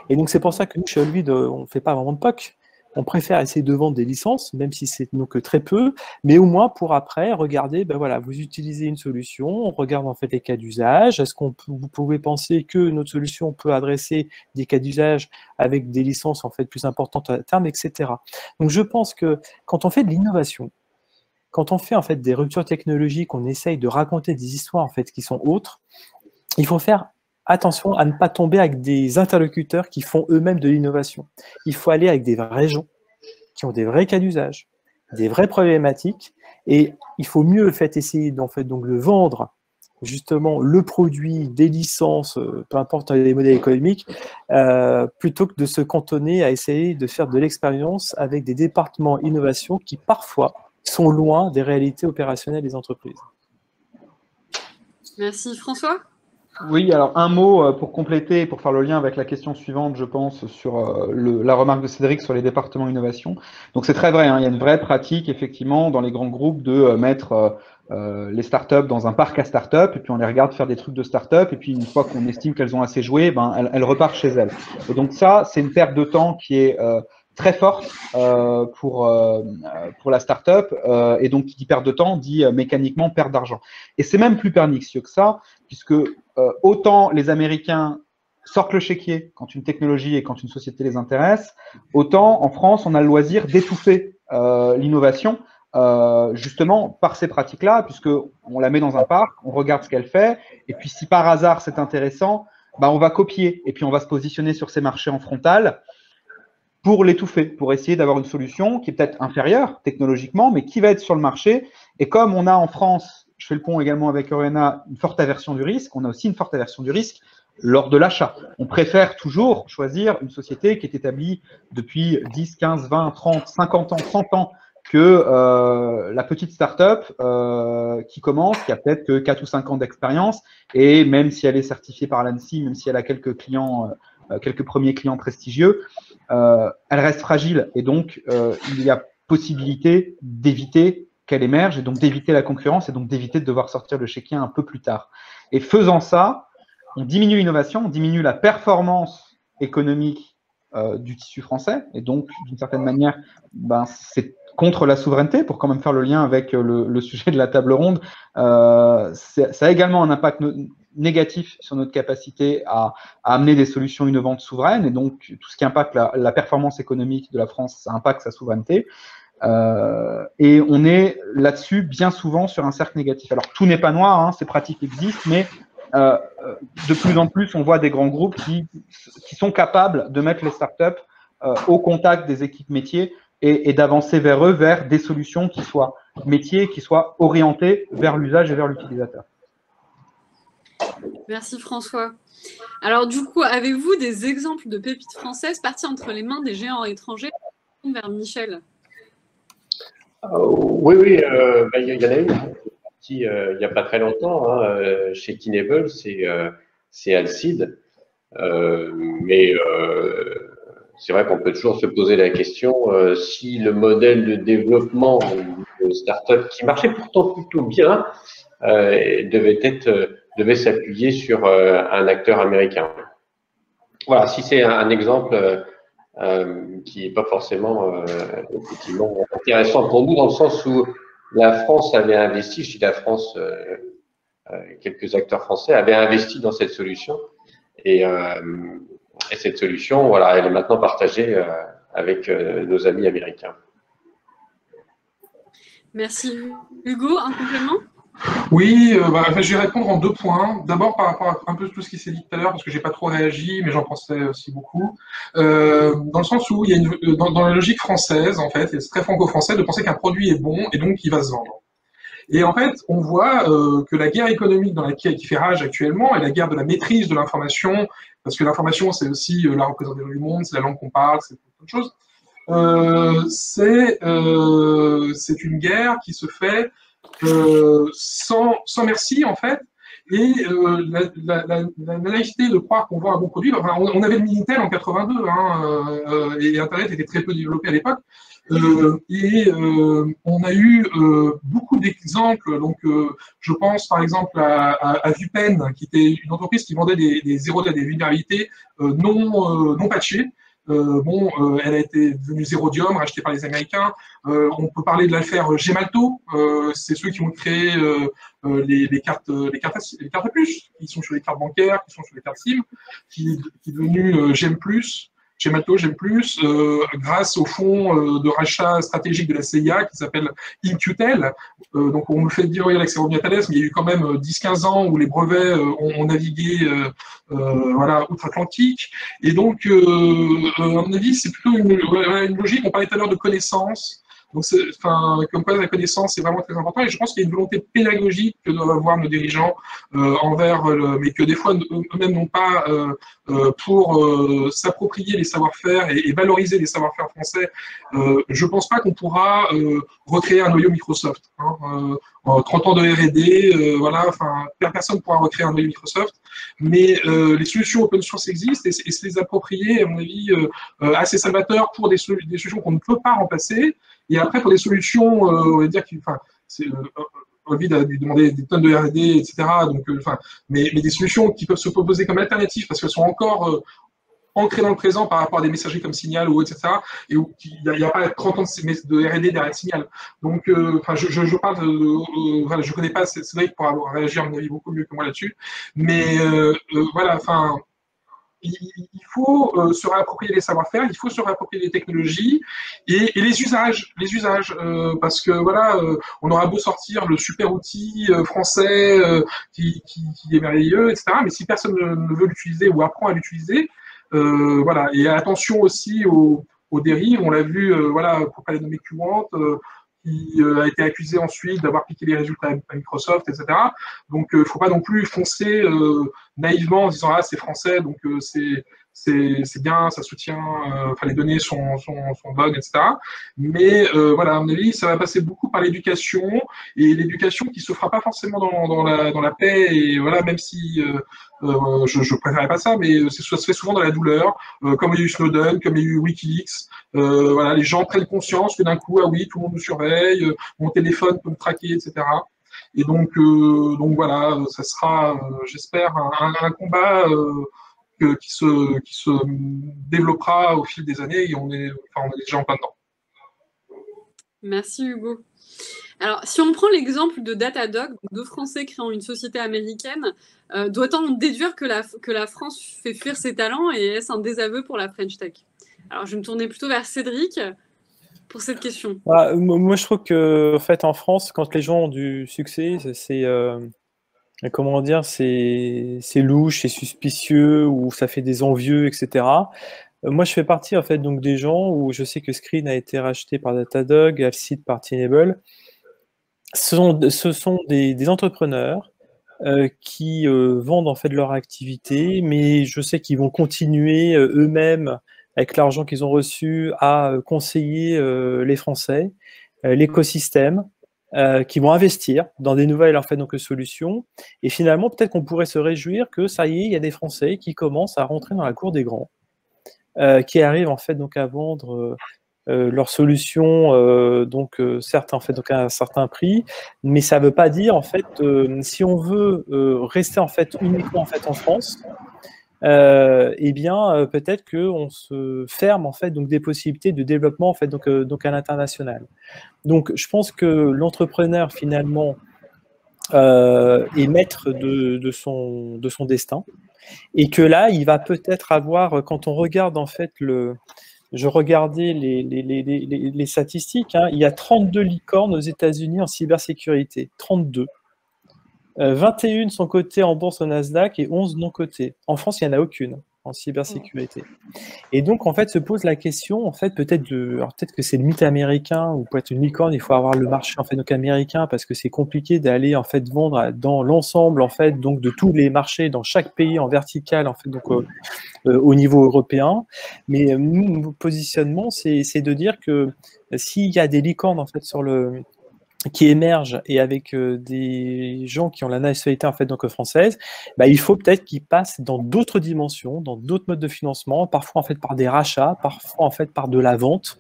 Et donc, c'est pour ça que nous, chez Olvid, on ne fait pas vraiment de POC. On préfère essayer de vendre des licences, même si c'est donc très peu, mais au moins pour après regarder, ben voilà, vous utilisez une solution, on regarde en fait les cas d'usage. Est-ce que vous pouvez penser que notre solution peut adresser des cas d'usage avec des licences en fait plus importantes à terme, etc. Donc je pense que quand on fait de l'innovation, quand on fait en fait des ruptures technologiques, on essaye de raconter des histoires en fait qui sont autres, il faut faire attention à ne pas tomber avec des interlocuteurs qui font eux-mêmes de l'innovation. Il faut aller avec des vrais gens qui ont des vrais cas d'usage, des vraies problématiques, et il faut mieux essayer donc de vendre justement le produit, des licences, peu importe les modèles économiques, plutôt que de se cantonner à essayer de faire de l'expérience avec des départements innovation qui parfois sont loin des réalités opérationnelles des entreprises. Merci. François ? Oui, alors un mot pour compléter, pour faire le lien avec la question suivante, je pense, sur la remarque de Cédric sur les départements innovation. Donc c'est très vrai, hein, il y a une vraie pratique, effectivement, dans les grands groupes de mettre les startups dans un parc à startups, et puis on les regarde faire des trucs de startups, et puis une fois qu'on estime qu'elles ont assez joué, ben, elles repartent chez elles. Et donc ça, c'est une perte de temps qui est très forte pour la startup, et donc qui dit perte de temps, dit mécaniquement perte d'argent. Et c'est même plus pernicieux que ça, puisque autant les Américains sortent le chéquier quand une technologie et quand une société les intéresse, autant en France, on a le loisir d'étouffer l'innovation, justement par ces pratiques-là, puisqu'on la met dans un parc, on regarde ce qu'elle fait, et puis si par hasard c'est intéressant, bah, on va copier, et puis on va se positionner sur ces marchés en frontal pour l'étouffer, pour essayer d'avoir une solution qui est peut-être inférieure technologiquement, mais qui va être sur le marché. Et comme on a en France, je fais le pont également avec Oriana, une forte aversion du risque, on a aussi une forte aversion du risque lors de l'achat. On préfère toujours choisir une société qui est établie depuis 10, 15, 20, 30, 50 ans, 100 ans que la petite start-up qui commence, qui a peut-être que 4 ou 5 ans d'expérience, et même si elle est certifiée par l'ANSSI, même si elle a quelques clients, quelques premiers clients prestigieux, elle reste fragile. Et donc, il y a possibilité d'éviter qu'elle émerge, et donc d'éviter la concurrence, et donc d'éviter de devoir sortir le chéquier un peu plus tard. Et faisant ça, on diminue l'innovation, on diminue la performance économique du tissu français, et donc, d'une certaine manière, ben, c'est contre la souveraineté, pour quand même faire le lien avec le sujet de la table ronde. Ça a également un impact négatif sur notre capacité à amener des solutions innovantes souveraines, et donc tout ce qui impacte la performance économique de la France, ça impacte sa souveraineté. Et on est là-dessus bien souvent sur un cercle négatif. Alors tout n'est pas noir, hein, ces pratiques existent, mais de plus en plus on voit des grands groupes qui sont capables de mettre les startups au contact des équipes métiers et d'avancer vers eux, vers des solutions qui soient métiers, qui soient orientées vers l'usage et vers l'utilisateur. Merci François. Alors du coup, avez-vous des exemples de pépites françaises parties entre les mains des géants étrangers vers Michel? Oui, il y en a une il n'y a pas très longtemps, hein, chez Kinable, c'est Alcide. Mais c'est vrai qu'on peut toujours se poser la question si le modèle de développement de start-up qui marchait pourtant plutôt bien devait s'appuyer sur un acteur américain. Voilà, si c'est un exemple qui n'est pas forcément effectivement intéressant pour nous, dans le sens où la France avait investi, je dis la France, quelques acteurs français avaient investi dans cette solution, et cette solution, voilà, elle est maintenant partagée avec nos amis américains. Merci. Hugo, un complément? Oui, je vais répondre en 2 points. D'abord, par rapport à un peu tout ce qui s'est dit tout à l'heure, parce que j'ai pas trop réagi, mais j'en pensais aussi beaucoup. Dans le sens où il y a dans la logique française, en fait, c'est très franco-français de penser qu'un produit est bon et donc il va se vendre. Et en fait, on voit que la guerre économique qui fait rage actuellement est la guerre de la maîtrise de l'information, parce que l'information, c'est aussi la représentation du monde, c'est la langue qu'on parle, c'est plein de choses. C'est une guerre qui se fait sans merci, en fait, Et la naïveté de croire qu'on vend un bon produit, enfin, on avait le Minitel en 82, hein, et Internet était très peu développé à l'époque. On a eu beaucoup d'exemples. Donc, je pense par exemple à Vupen, qui était une entreprise qui vendait des 0D, des vulnérabilités non patchées. Elle a été devenue Zerodium, rachetée par les Américains. On peut parler de l'affaire Gemalto. C'est ceux qui ont créé les cartes à puce, qui sont sur les cartes bancaires, qui sont sur les cartes SIM, qui est devenu Gemalto, grâce au fonds de rachat stratégique de la CIA qui s'appelle In-Q-Tel. Donc on me fait dire avec Céronia Thales, mais il y a eu quand même 10-15 ans où les brevets ont navigué outre-Atlantique. Et donc, à mon avis, c'est plutôt une logique. On parlait tout à l'heure de connaissance. Donc, comme quoi la connaissance est vraiment très important, et je pense qu'il y a une volonté pédagogique que doivent avoir nos dirigeants mais que des fois eux-mêmes n'ont pas pour s'approprier les savoir-faire et valoriser les savoir-faire français. Je ne pense pas qu'on pourra recréer un noyau Microsoft. 30 ans de R&D, personne ne pourra recréer un noyau Microsoft, mais les solutions open source existent et se les approprier, à mon avis, assez salvateur pour des solutions qu'on ne peut pas remplacer. Et après, pour des solutions, on va dire Ovid a dû demander des tonnes de R&D, etc. Donc, mais des solutions qui peuvent se proposer comme alternatives parce qu'elles sont encore ancrées dans le présent par rapport à des messageries comme Signal ou etc. Et où il n'y a pas 30 ans de R&D derrière Signal. Donc, je parle de, je connais pas Cédric pour avoir réagi à mon avis beaucoup mieux que moi là-dessus, mais il faut se réapproprier les savoir-faire, il faut se réapproprier les technologies et les usages, parce que on aura beau sortir le super outil français qui est merveilleux, etc. Mais si personne ne veut l'utiliser ou apprend à l'utiliser, Et attention aussi aux dérives. On l'a vu, pour pas les nommer Qwant, qui a été accusé ensuite d'avoir piqué les résultats à Microsoft, etc. Donc, il ne faut pas non plus foncer naïvement en disant « Ah, c'est français, donc c'est bien, ça soutient, les données sont bonnes, etc. » Mais à mon avis, ça va passer beaucoup par l'éducation, et l'éducation qui ne se fera pas forcément dans la paix, et même si je ne préférerais pas ça, mais ça se fait souvent dans la douleur, comme il y a eu Snowden, comme il y a eu Wikileaks. Les gens prennent conscience que d'un coup, ah oui, tout le monde nous surveille, mon téléphone peut me traquer, etc. Et donc ça sera, j'espère, un combat qui se développera au fil des années, et on est déjà en plein dedans. Merci Hugo. Alors, si on prend l'exemple de Datadog, deux Français créant une société américaine, doit-on déduire que la France fait fuir ses talents, et est-ce un désaveu pour la French Tech? Alors, je vais me tourner plutôt vers Cédric pour cette question. Moi, je trouve que, en fait, en France, quand les gens ont du succès, c'est comment dire, c'est louche, c'est suspicieux, ou ça fait des envieux, etc. Moi, je fais partie, en fait, donc des gens où je sais que Screen a été racheté par Datadog, Alcide par Tenable. Ce sont des entrepreneurs qui vendent en fait leur activité, mais je sais qu'ils vont continuer eux-mêmes, avec l'argent qu'ils ont reçu, à conseiller les Français, l'écosystème, qui vont investir dans des nouvelles en fait, donc, solutions. Et finalement, peut-être qu'on pourrait se réjouir que ça y est, il y a des Français qui commencent à rentrer dans la cour des grands, qui arrivent en fait donc à vendre leurs solutions, certes en fait donc à un certain prix, mais ça ne veut pas dire en fait si on veut rester en fait uniquement en fait en France, peut-être qu'on se ferme en fait donc des possibilités de développement en fait donc à l'international. Donc je pense que l'entrepreneur finalement est maître de son destin, et que là il va peut-être avoir, quand on regarde en fait je regardais les statistiques, hein, il y a 32 licornes aux États-Unis en cybersécurité, 32. 21 sont cotées en bourse au Nasdaq et 11 non cotées. En France, il n'y en a aucune en cybersécurité. Et donc, en fait, se pose la question, en fait, peut-être que c'est le mythe américain, ou pour être une licorne, il faut avoir le marché en fait donc américain, parce que c'est compliqué d'aller en fait vendre dans l'ensemble en fait donc de tous les marchés dans chaque pays en vertical en fait donc au niveau européen. Mais mon positionnement, c'est de dire que s'il y a des licornes en fait sur le qui émergent et avec des gens qui ont la nationalité en fait donc française, bah, il faut peut-être qu'ils passent dans d'autres dimensions, dans d'autres modes de financement, parfois en fait par des rachats, parfois en fait par de la vente.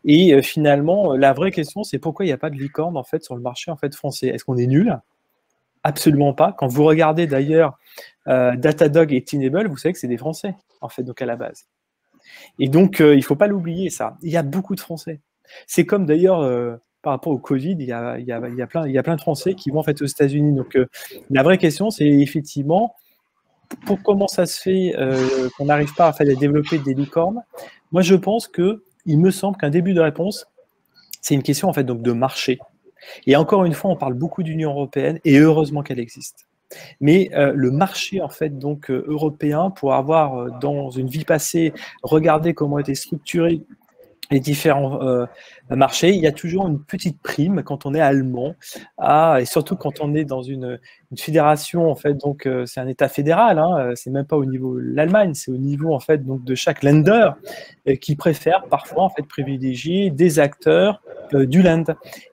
Et finalement, la vraie question, c'est pourquoi il n'y a pas de licorne en fait sur le marché en fait français. Est-ce qu'on est nul? Absolument pas. Quand vous regardez d'ailleurs Datadog et Tenable, vous savez que c'est des Français en fait donc à la base. Et donc il faut pas l'oublier ça. Il y a beaucoup de Français. C'est comme d'ailleurs par rapport au Covid, il y a plein de Français qui vont en fait aux États-Unis. Donc la vraie question, c'est effectivement pour comment ça se fait qu'on n'arrive pas en fait, à développer des licornes. Moi, je pense que il me semble qu'un début de réponse, c'est une question en fait donc de marché. Et encore une fois, on parle beaucoup d'Union européenne et heureusement qu'elle existe. Mais le marché en fait donc européen, pour avoir dans une vie passée regardé comment étaient structurés les différents marchés, il y a toujours une petite prime quand on est allemand, et surtout quand on est dans une fédération en fait, donc c'est un État fédéral, hein, c'est même pas au niveau de l'Allemagne, c'est au niveau en fait donc de chaque Länder qui préfère parfois en fait privilégier des acteurs du Land.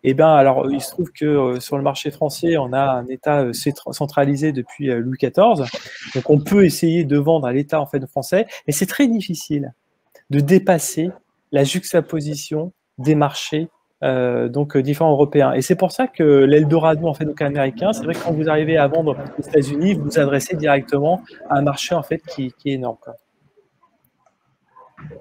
Et bien alors il se trouve que sur le marché français, on a un État centralisé depuis Louis XIV, donc on peut essayer de vendre à l'État en fait français, mais c'est très difficile de dépasser la juxtaposition des marchés donc différents européens. Et c'est pour ça que l'Eldorado en fait donc américain, c'est vrai que quand vous arrivez à vendre aux États-Unis, vous vous adressez directement à un marché en fait qui est énorme, quoi.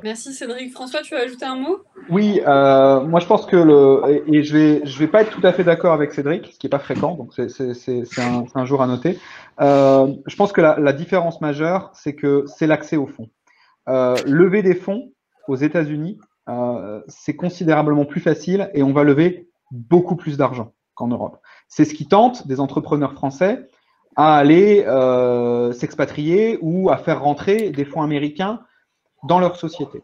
Merci Cédric. François, tu veux ajouter un mot? Oui, moi je pense que et je vais pas être tout à fait d'accord avec Cédric, ce qui est pas fréquent, donc c'est un jour à noter. Je pense que la différence majeure, c'est que c'est l'accès aux fonds. Lever des fonds aux États-Unis, c'est considérablement plus facile et on va lever beaucoup plus d'argent qu'en Europe. C'est ce qui tente des entrepreneurs français à aller s'expatrier ou à faire rentrer des fonds américains dans leur société.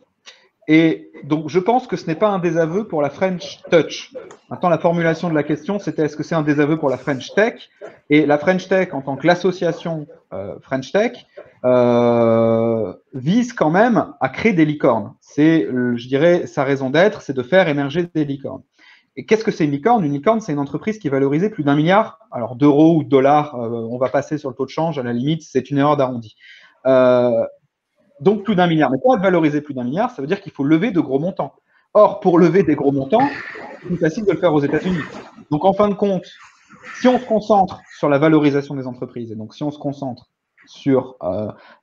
Et donc, je pense que ce n'est pas un désaveu pour la French Touch. Maintenant, la formulation de la question, c'était est-ce que c'est un désaveu pour la French Tech? Et la French Tech, en tant que l'association French Tech, vise quand même à créer des licornes. C'est, je dirais, sa raison d'être, c'est de faire émerger des licornes. Et qu'est-ce que c'est une licorne? Une licorne, c'est une entreprise qui est valorisée plus d'1 milliard. Alors, d'euros ou de dollars, on va passer sur le taux de change, à la limite, c'est une erreur d'arrondi. Donc, plus d'1 milliard. Mais pour être valorisé plus d'1 milliard, ça veut dire qu'il faut lever de gros montants. Or, pour lever des gros montants, c'est plus facile de le faire aux États-Unis. Donc, en fin de compte, si on se concentre sur la valorisation des entreprises, et donc si on se concentre sur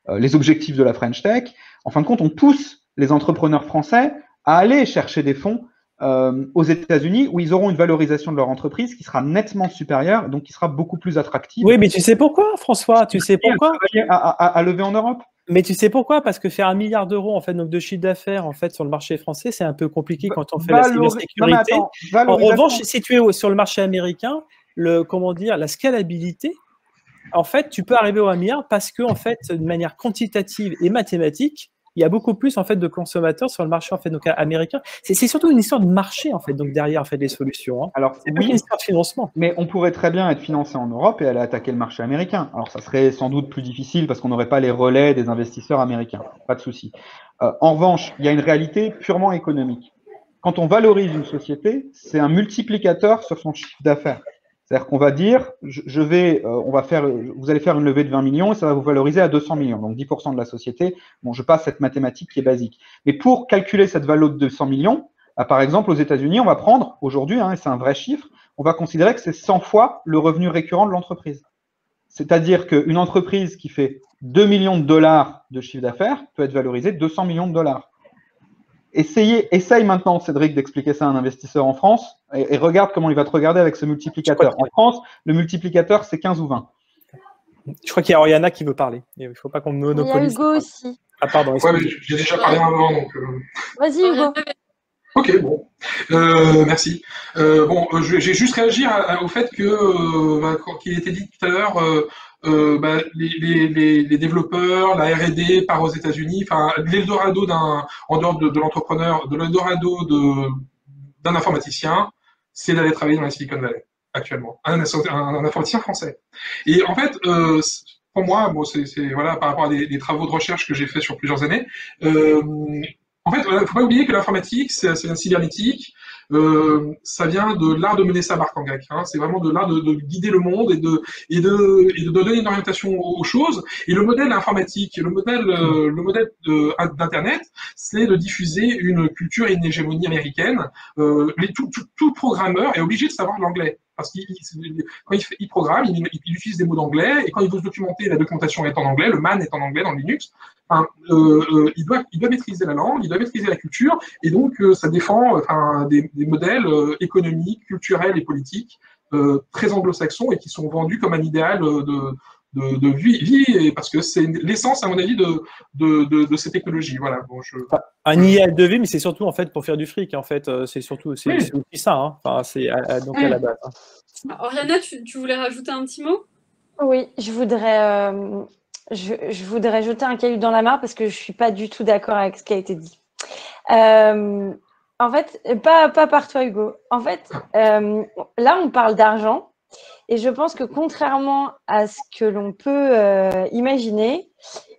les objectifs de la French Tech, en fin de compte, on pousse les entrepreneurs français à aller chercher des fonds aux États-Unis où ils auront une valorisation de leur entreprise qui sera nettement supérieure, donc qui sera beaucoup plus attractive. Oui, mais tu sais pourquoi, François? Tu sais pourquoi? À lever en Europe. Mais tu sais pourquoi? Parce que faire 1 milliard d'euros en fait donc de chiffre d'affaires en fait sur le marché français, c'est un peu compliqué quand on fait la cybersécurité. En revanche, si tu es sur le marché américain, la scalabilité, en fait, tu peux arriver au 1 milliard parce que en fait, de manière quantitative et mathématique, il y a beaucoup plus en fait de consommateurs sur le marché en fait donc américain. C'est surtout une histoire de marché en fait donc derrière en fait des solutions. Hein. Alors c'est pas une histoire de financement. Mais on pourrait très bien être financé en Europe et aller attaquer le marché américain. Alors ça serait sans doute plus difficile parce qu'on n'aurait pas les relais des investisseurs américains. Pas de souci. En revanche, il y a une réalité purement économique. Quand on valorise une société, c'est un multiplicateur sur son chiffre d'affaires. C'est-à-dire qu'on va dire, vous allez faire une levée de 20 millions et ça va vous valoriser à 200 millions, donc 10% de la société. Bon, je passe cette mathématique qui est basique. Mais pour calculer cette valeur de 200 millions, par exemple, aux États-Unis, on va prendre aujourd'hui, et c'est un vrai chiffre, on va considérer que c'est 100 fois le revenu récurrent de l'entreprise. C'est-à-dire qu'une entreprise qui fait 2 millions de dollars de chiffre d'affaires peut être valorisée 200 millions de dollars. Essaye maintenant, Cédric, d'expliquer ça à un investisseur en France et regarde comment il va te regarder avec ce multiplicateur. En France, le multiplicateur, c'est 15 ou 20. Je crois qu'il y a Oriana qui veut parler. Il ne faut pas qu'on monopolise. Il y a Hugo aussi. Ah, pardon. Ouais, mais j'ai déjà parlé avant, donc… Vas-y, Hugo. Ok, bon. Merci. J'ai juste réagi au fait que, qu'il était dit tout à l'heure, les développeurs, la R&D part aux États-Unis, enfin l'Eldorado en dehors de l'entrepreneur, de l'Eldorado d'un informaticien, c'est d'aller travailler dans la Silicon Valley actuellement, un informaticien français. Et en fait, pour moi, voilà, par rapport à des travaux de recherche que j'ai fait sur plusieurs années, en fait, il ne faut pas oublier que l'informatique, c'est la cybernétique, ça vient de l'art de mener sa barque en grec. Hein. C'est vraiment de l'art de guider le monde et de donner une orientation aux choses. Et le modèle informatique, le modèle d'Internet, c'est de diffuser une culture et une hégémonie américaine. Tout programmeur est obligé de savoir l'anglais. Parce quand il programme, il utilise des mots d'anglais, et quand il veut se documenter, la documentation est en anglais, le man est en anglais dans Linux. Enfin, il doit maîtriser la langue, il doit maîtriser la culture, et donc ça défend des modèles économiques, culturels et politiques très anglo-saxons et qui sont vendus comme un idéal de vie, parce que c'est l'essence, à mon avis, de ces technologies. Voilà. Bon, un idéal de vie, mais c'est surtout en fait pour faire du fric. En fait, c'est surtout aussi ça. Hein. Enfin, c'est donc à la base. Hein. Oriana, tu voulais rajouter un petit mot? Oui, je voudrais jeter un caillou dans la mare parce que je suis pas du tout d'accord avec ce qui a été dit. En fait, pas par toi, Hugo. En fait, là, on parle d'argent. Et je pense que contrairement à ce que l'on peut imaginer,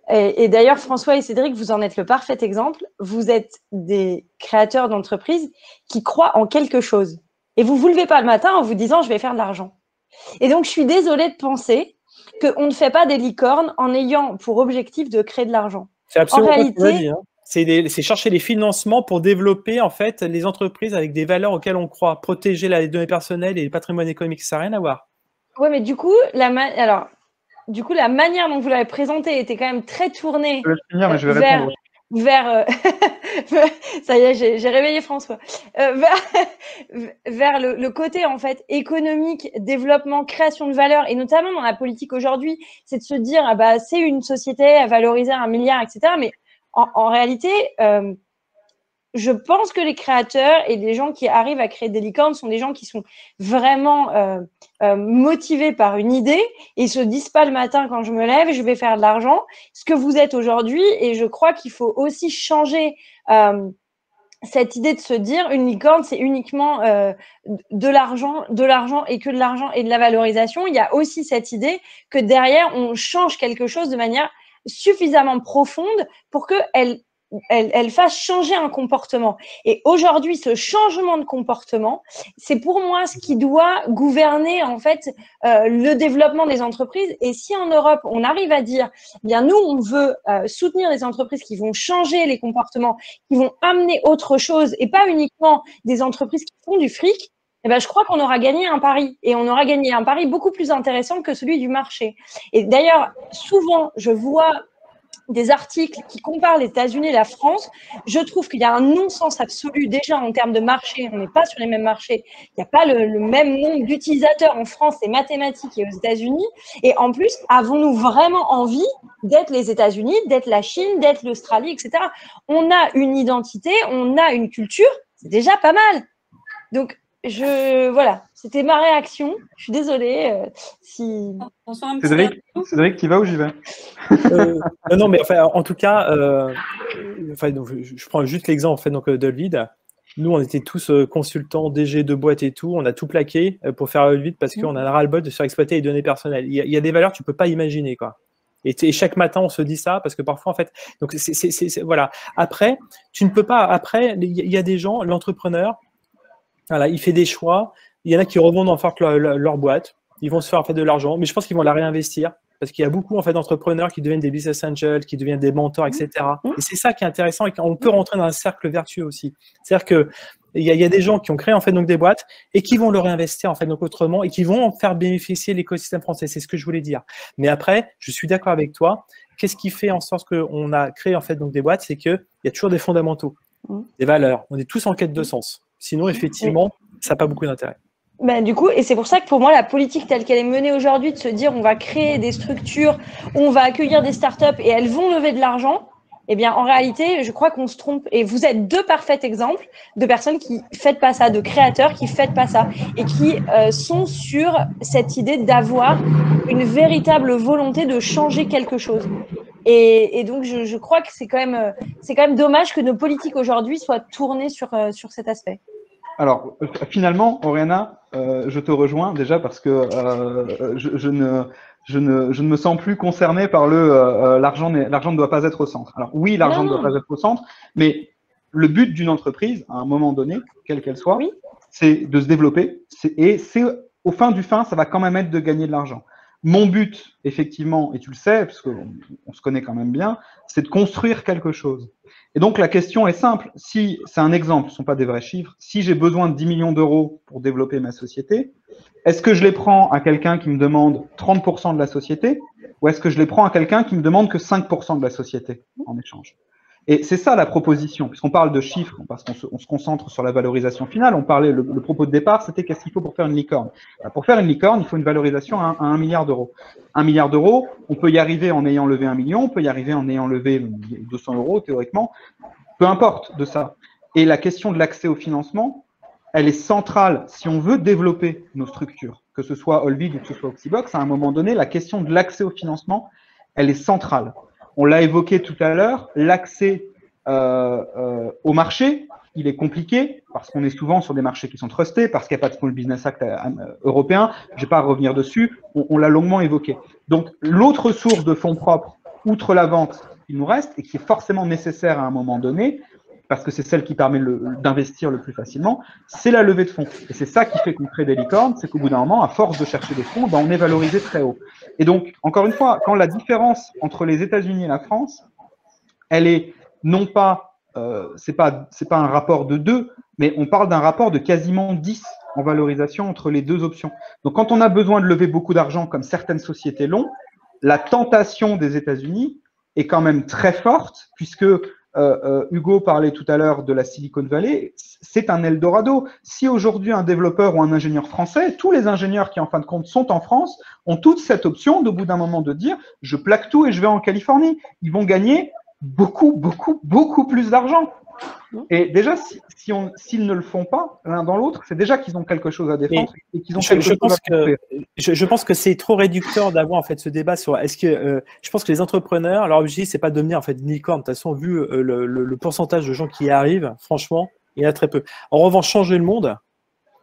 et d'ailleurs François et Cédric, vous en êtes le parfait exemple, vous êtes des créateurs d'entreprises qui croient en quelque chose. Et vous vous levez pas le matin en vous disant « je vais faire de l'argent ». Et donc, je suis désolée de penser qu'on ne fait pas des licornes en ayant pour objectif de créer de l'argent. C'est absolument pas ce qu'on a dit, hein. C'est chercher les financements pour développer en fait les entreprises avec des valeurs auxquelles on croit. Protéger les données personnelles et le patrimoine économique, ça n'a rien à voir. Oui, mais du coup, la manière dont vous l'avez présenté était quand même très tournée vers ça y est, j'ai réveillé François. Vers le côté en fait économique, développement, création de valeur, et notamment dans la politique aujourd'hui, c'est de se dire ah bah c'est une société à valoriser 1 milliard, etc. Mais en réalité, je pense que les créateurs et les gens qui arrivent à créer des licornes sont des gens qui sont vraiment motivés par une idée et ils se disent pas le matin quand je me lève, je vais faire de l'argent. Ce que vous êtes aujourd'hui, et je crois qu'il faut aussi changer cette idée de se dire une licorne, c'est uniquement de l'argent et que de l'argent et de la valorisation. Il y a aussi cette idée que derrière, on change quelque chose de manière suffisamment profonde pour qu'elle fasse changer un comportement. Et aujourd'hui, ce changement de comportement, c'est pour moi ce qui doit gouverner en fait le développement des entreprises. Et si en Europe, on arrive à dire, eh bien nous, on veut soutenir des entreprises qui vont changer les comportements, qui vont amener autre chose, et pas uniquement des entreprises qui font du fric, eh ben, je crois qu'on aura gagné un pari. Et on aura gagné un pari beaucoup plus intéressant que celui du marché. Et d'ailleurs, souvent, je vois des articles qui comparent les États-Unis et la France. Je trouve qu'il y a un non-sens absolu déjà en termes de marché. On n'est pas sur les mêmes marchés. Il n'y a pas le même nombre d'utilisateurs en France et mathématiques et aux États-Unis. Et en plus, avons-nous vraiment envie d'être les États-Unis, d'être la Chine, d'être l'Australie, etc. On a une identité, on a une culture. C'est déjà pas mal. Donc, voilà, c'était ma réaction. Je suis désolée si. Cédric, tu vas ou j'y vais? Non, mais enfin, en tout cas, donc, je prends juste l'exemple en fait, donc, de Olvid. Nous, on était tous consultants, DG de boîte et tout. On a tout plaqué pour faire Olvid parce qu'on a ras-le-bol de se faire exploiter les données personnelles. Il y a des valeurs que tu peux pas imaginer, quoi. Et chaque matin, on se dit ça parce que parfois, en fait, donc voilà. Après, tu ne peux pas. Après, il y a des gens, l'entrepreneur. Voilà, il fait des choix. Il y en a qui revendent en fait leur boîte. Ils vont se faire en fait de l'argent, mais je pense qu'ils vont la réinvestir parce qu'il y a beaucoup en fait d'entrepreneurs qui deviennent des business angels, qui deviennent des mentors, etc. Et c'est ça qui est intéressant et qu'on peut rentrer dans un cercle vertueux aussi. C'est-à-dire que il y a des gens qui ont créé en fait donc des boîtes et qui vont le réinvestir en fait donc autrement et qui vont en faire bénéficier l'écosystème français. C'est ce que je voulais dire. Mais après, je suis d'accord avec toi. Qu'est-ce qui fait en sorte qu'on a créé en fait donc des boîtes, c'est que il y a toujours des fondamentaux, des valeurs. On est tous en quête de sens. Sinon, effectivement, ça n'a pas beaucoup d'intérêt. Ben, du coup, et c'est pour ça que pour moi, la politique telle qu'elle est menée aujourd'hui, de se dire on va créer des structures, on va accueillir des startups et elles vont lever de l'argent, eh bien, en réalité, je crois qu'on se trompe. Et vous êtes deux parfaits exemples de personnes qui ne faites pas ça, de créateurs qui ne faites pas ça et qui sont sur cette idée d'avoir une véritable volonté de changer quelque chose. Et donc, je crois que c'est quand même dommage que nos politiques aujourd'hui soient tournées sur cet aspect. Alors, finalement, Oriana, je te rejoins déjà parce que je ne me sens plus concerné par l'argent ne doit pas être au centre. Alors oui, l'argent ne doit pas être au centre, mais le but d'une entreprise, à un moment donné, quelle qu'elle soit, Oui. c'est de se développer. Et au fin du fin, ça va quand même être de gagner de l'argent. Mon but, effectivement, et tu le sais, parce qu'on se connaît quand même bien, c'est de construire quelque chose. Et donc, la question est simple. Si, c'est un exemple, ce ne sont pas des vrais chiffres. Si j'ai besoin de 10 millions d'euros pour développer ma société, est-ce que je les prends à quelqu'un qui me demande 30% de la société ou est-ce que je les prends à quelqu'un qui me demande que 5% de la société en échange? Et c'est ça la proposition, puisqu'on parle de chiffres, parce qu'on se concentre sur la valorisation finale. On parlait, le propos de départ, c'était qu'est-ce qu'il faut pour faire une licorne. Pour faire une licorne, il faut une valorisation à 1 milliard d'euros. 1 milliard d'euros, on peut y arriver en ayant levé 1 million, on peut y arriver en ayant levé 200 euros théoriquement, peu importe de ça. Et la question de l'accès au financement, elle est centrale si on veut développer nos structures, que ce soit Olvid ou que ce soit Oxybox. À un moment donné, la question de l'accès au financement, elle est centrale. On l'a évoqué tout à l'heure, l'accès au marché, il est compliqué parce qu'on est souvent sur des marchés qui sont trustés, parce qu'il n'y a pas de Small Business Act européen. Je ne vais pas revenir dessus, on l'a longuement évoqué. Donc, l'autre source de fonds propres, outre la vente, il nous reste et qui est forcément nécessaire à un moment donné, parce que c'est celle qui permet d'investir le plus facilement, c'est la levée de fonds. Et c'est ça qui fait qu'on crée des licornes, c'est qu'au bout d'un moment, à force de chercher des fonds, on est valorisé très haut. Et donc, encore une fois, quand la différence entre les États-Unis et la France, elle est non pas, c'est pas un rapport de 2, mais on parle d'un rapport de quasiment 10 en valorisation entre les deux options. Donc, quand on a besoin de lever beaucoup d'argent, comme certaines sociétés l'ont, la tentation des États-Unis est quand même très forte, puisque Hugo parlait tout à l'heure de la Silicon Valley, c'est un Eldorado. Si aujourd'hui un développeur ou un ingénieur français, tous les ingénieurs qui en fin de compte sont en France, ont toute cette option d'au bout d'un moment de dire je plaque tout et je vais en Californie. Ils vont gagner beaucoup plus d'argent. Et déjà, s'ils ne le font pas l'un dans l'autre, c'est déjà qu'ils ont quelque chose à défendre et qu'ils ont quelque chose à construire. Je pense que c'est trop réducteur d'avoir en fait ce débat sur est-ce que je pense que les entrepreneurs, leur objectif c'est pas de devenir en fait une licorne. De toute façon, vu le pourcentage de gens qui y arrivent, franchement, il y en a très peu. En revanche, changer le monde,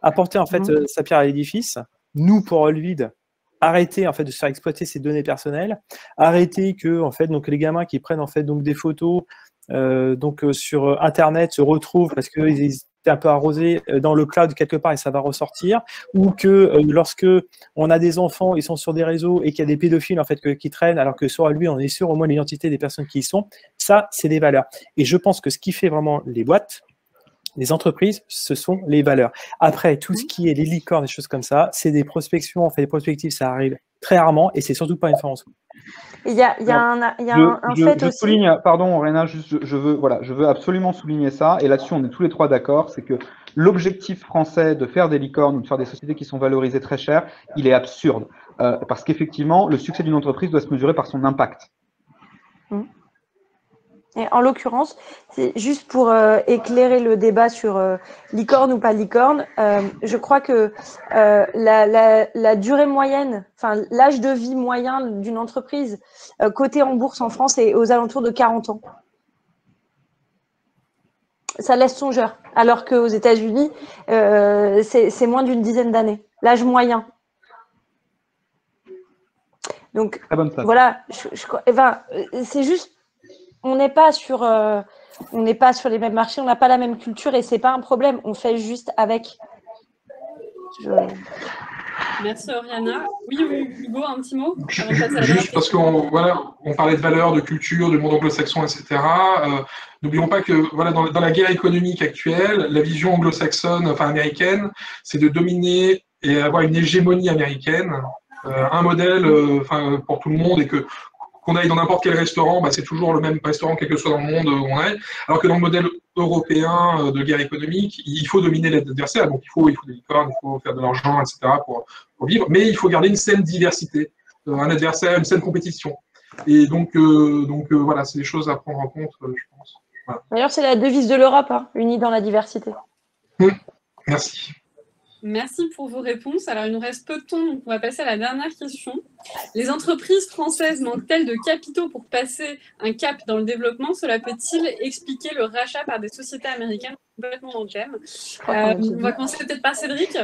apporter en fait sa pierre à l'édifice. Nous pour Olvid, arrêter en fait de se faire exploiter ces données personnelles, arrêter que en fait donc les gamins qui prennent en fait donc des photos sur Internet se retrouvent parce qu'ils étaient un peu arrosés dans le cloud quelque part et ça va ressortir, ou que lorsque on a des enfants, ils sont sur des réseaux et qu'il y a des pédophiles en fait qui traînent, alors que sur lui on est sûr au moins l'identité des personnes qui y sont. Ça, c'est des valeurs. Et je pense que ce qui fait vraiment les boîtes, les entreprises, ce sont les valeurs. Après, tout ce qui est les licornes, des choses comme ça, c'est des prospections, en fait, des prospectives, ça arrive très rarement et c'est surtout pas une fin en soi. Il y a un fait aussi. Souligne, pardon, Réna, juste, je veux absolument souligner ça, et là-dessus, on est tous les trois d'accord, c'est que l'objectif français de faire des licornes ou de faire des sociétés qui sont valorisées très cher, il est absurde. Parce qu'effectivement, le succès d'une entreprise doit se mesurer par son impact. Et en l'occurrence, c'est juste pour éclairer le débat sur licorne ou pas licorne, je crois que la durée moyenne, enfin l'âge de vie moyen d'une entreprise cotée en bourse en France est aux alentours de 40 ans. Ça laisse songeur, alors qu'aux États-Unis, c'est moins d'une dizaine d'années, l'âge moyen. Donc voilà, c'est juste. On n'est pas sur les mêmes marchés, on n'a pas la même culture et c'est pas un problème. On fait juste avec. Merci Oriana. Oui, Hugo, un petit mot. Juste parce qu'on parlait de valeurs, de culture, du monde anglo-saxon, etc. N'oublions pas que dans la guerre économique actuelle, la vision anglo-saxonne, enfin américaine, c'est de dominer et avoir une hégémonie américaine, un modèle pour tout le monde et que qu'on aille dans n'importe quel restaurant, c'est toujours le même restaurant, quel que soit dans le monde où on est. Alors que dans le modèle européen de guerre économique, il faut dominer l'adversaire. Donc, il faut des licornes, il faut faire de l'argent, etc. pour vivre. Mais il faut garder une saine diversité, un adversaire, une saine compétition. Et donc voilà, c'est des choses à prendre en compte, je pense. Voilà. D'ailleurs, c'est la devise de l'Europe, unie dans la diversité. Merci. Merci pour vos réponses. Alors, il nous reste peu de temps, donc on va passer à la dernière question. Les entreprises françaises manquent-elles de capitaux pour passer un cap dans le développement? Cela peut-il expliquer le rachat par des sociétés américaines complètement dans le thème? On va commencer peut-être par Cédric.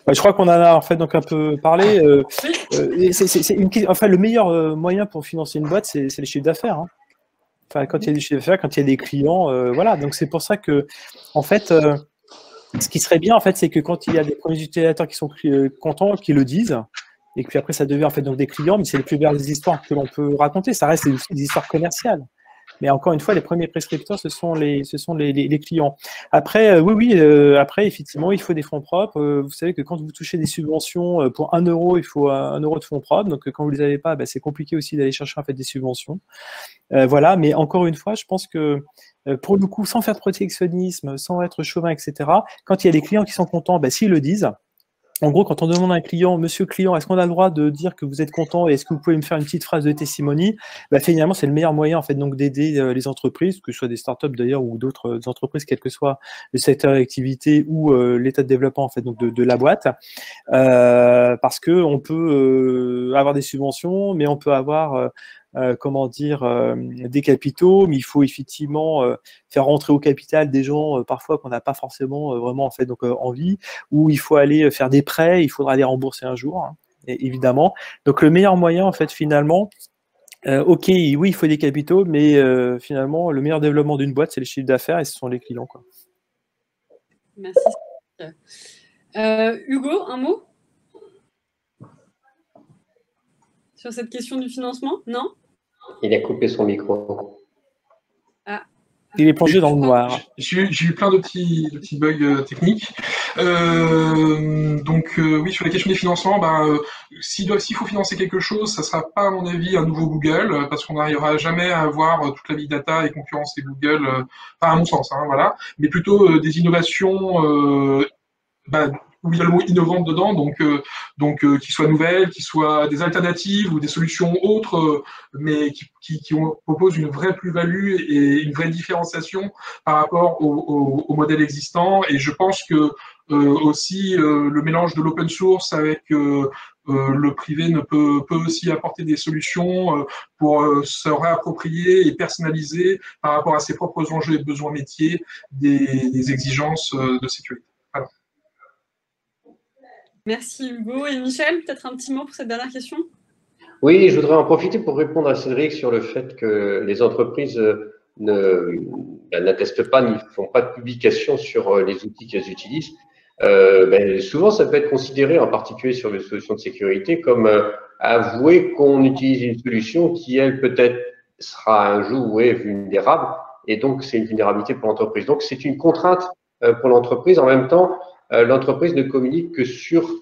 Je crois qu'on en a en fait donc un peu parlé. Le meilleur moyen pour financer une boîte, c'est les chiffres d'affaires. Enfin, quand il y a du chiffre d'affaires, quand il y a des clients, voilà. Donc c'est pour ça que, en fait, ce qui serait bien, en fait, c'est que quand il y a des premiers utilisateurs qui sont contents, qui le disent, et puis après ça devient en fait donc des clients, mais c'est les plus belles histoires que l'on peut raconter. Ça reste des histoires commerciales. Mais encore une fois, les premiers prescripteurs, ce sont les clients. Après, après, effectivement, il faut des fonds propres. Vous savez que quand vous touchez des subventions, pour 1 euro, il faut 1 euro de fonds propres. Donc, quand vous ne les avez pas, c'est compliqué aussi d'aller chercher en fait des subventions. Voilà, mais encore une fois, je pense que pour le coup, sans faire de protectionnisme, sans être chauvin, etc., quand il y a des clients qui sont contents, s'ils le disent. En gros, quand on demande à un client, monsieur client, est-ce qu'on a le droit de dire que vous êtes content et est-ce que vous pouvez me faire une petite phrase de testimony, finalement, c'est le meilleur moyen en fait donc d'aider les entreprises, que ce soit des startups d'ailleurs ou d'autres entreprises, quel que soit le secteur d'activité ou l'état de développement en fait donc de la boîte, parce que on peut avoir des subventions, mais on peut avoir des capitaux, mais il faut effectivement faire rentrer au capital des gens parfois qu'on n'a pas forcément vraiment en fait donc envie, ou il faut aller faire des prêts, il faudra les rembourser un jour, hein, évidemment. Donc le meilleur moyen en fait finalement, ok, oui il faut des capitaux, mais finalement le meilleur développement d'une boîte c'est les chiffres d'affaires et ce sont les clients, quoi. Merci. Hugo, un mot sur cette question du financement? Non? Il a coupé son micro. Ah. Il est plongé dans le noir. J'ai eu plein de petits bugs techniques. Oui, sur la question des financements, s'il faut financer quelque chose, ça ne sera pas, à mon avis, un nouveau Google, parce qu'on n'arrivera jamais à avoir toute la big data et concurrencer Google, à mon sens, hein, voilà, mais plutôt des innovations où il y a le mot innovante dedans, donc qui soient nouvelles, qui soient des alternatives ou des solutions autres, mais qui proposent une vraie plus-value et une vraie différenciation par rapport au modèle existant. Et je pense que aussi le mélange de l'open source avec le privé peut aussi apporter des solutions pour se réapproprier et personnaliser par rapport à ses propres enjeux et besoins métiers des exigences de sécurité. Voilà. Merci Hugo. Et Michel, peut-être un petit mot pour cette dernière question? Oui, je voudrais en profiter pour répondre à Cédric sur le fait que les entreprises n'attestent pas, ne font pas de publication sur les outils qu'elles utilisent. Souvent, ça peut être considéré, en particulier sur les solutions de sécurité, comme avouer qu'on utilise une solution qui, elle, peut-être sera un jour vulnérable, et donc c'est une vulnérabilité pour l'entreprise. Donc, c'est une contrainte pour l'entreprise. En même temps, l'entreprise ne communique que sur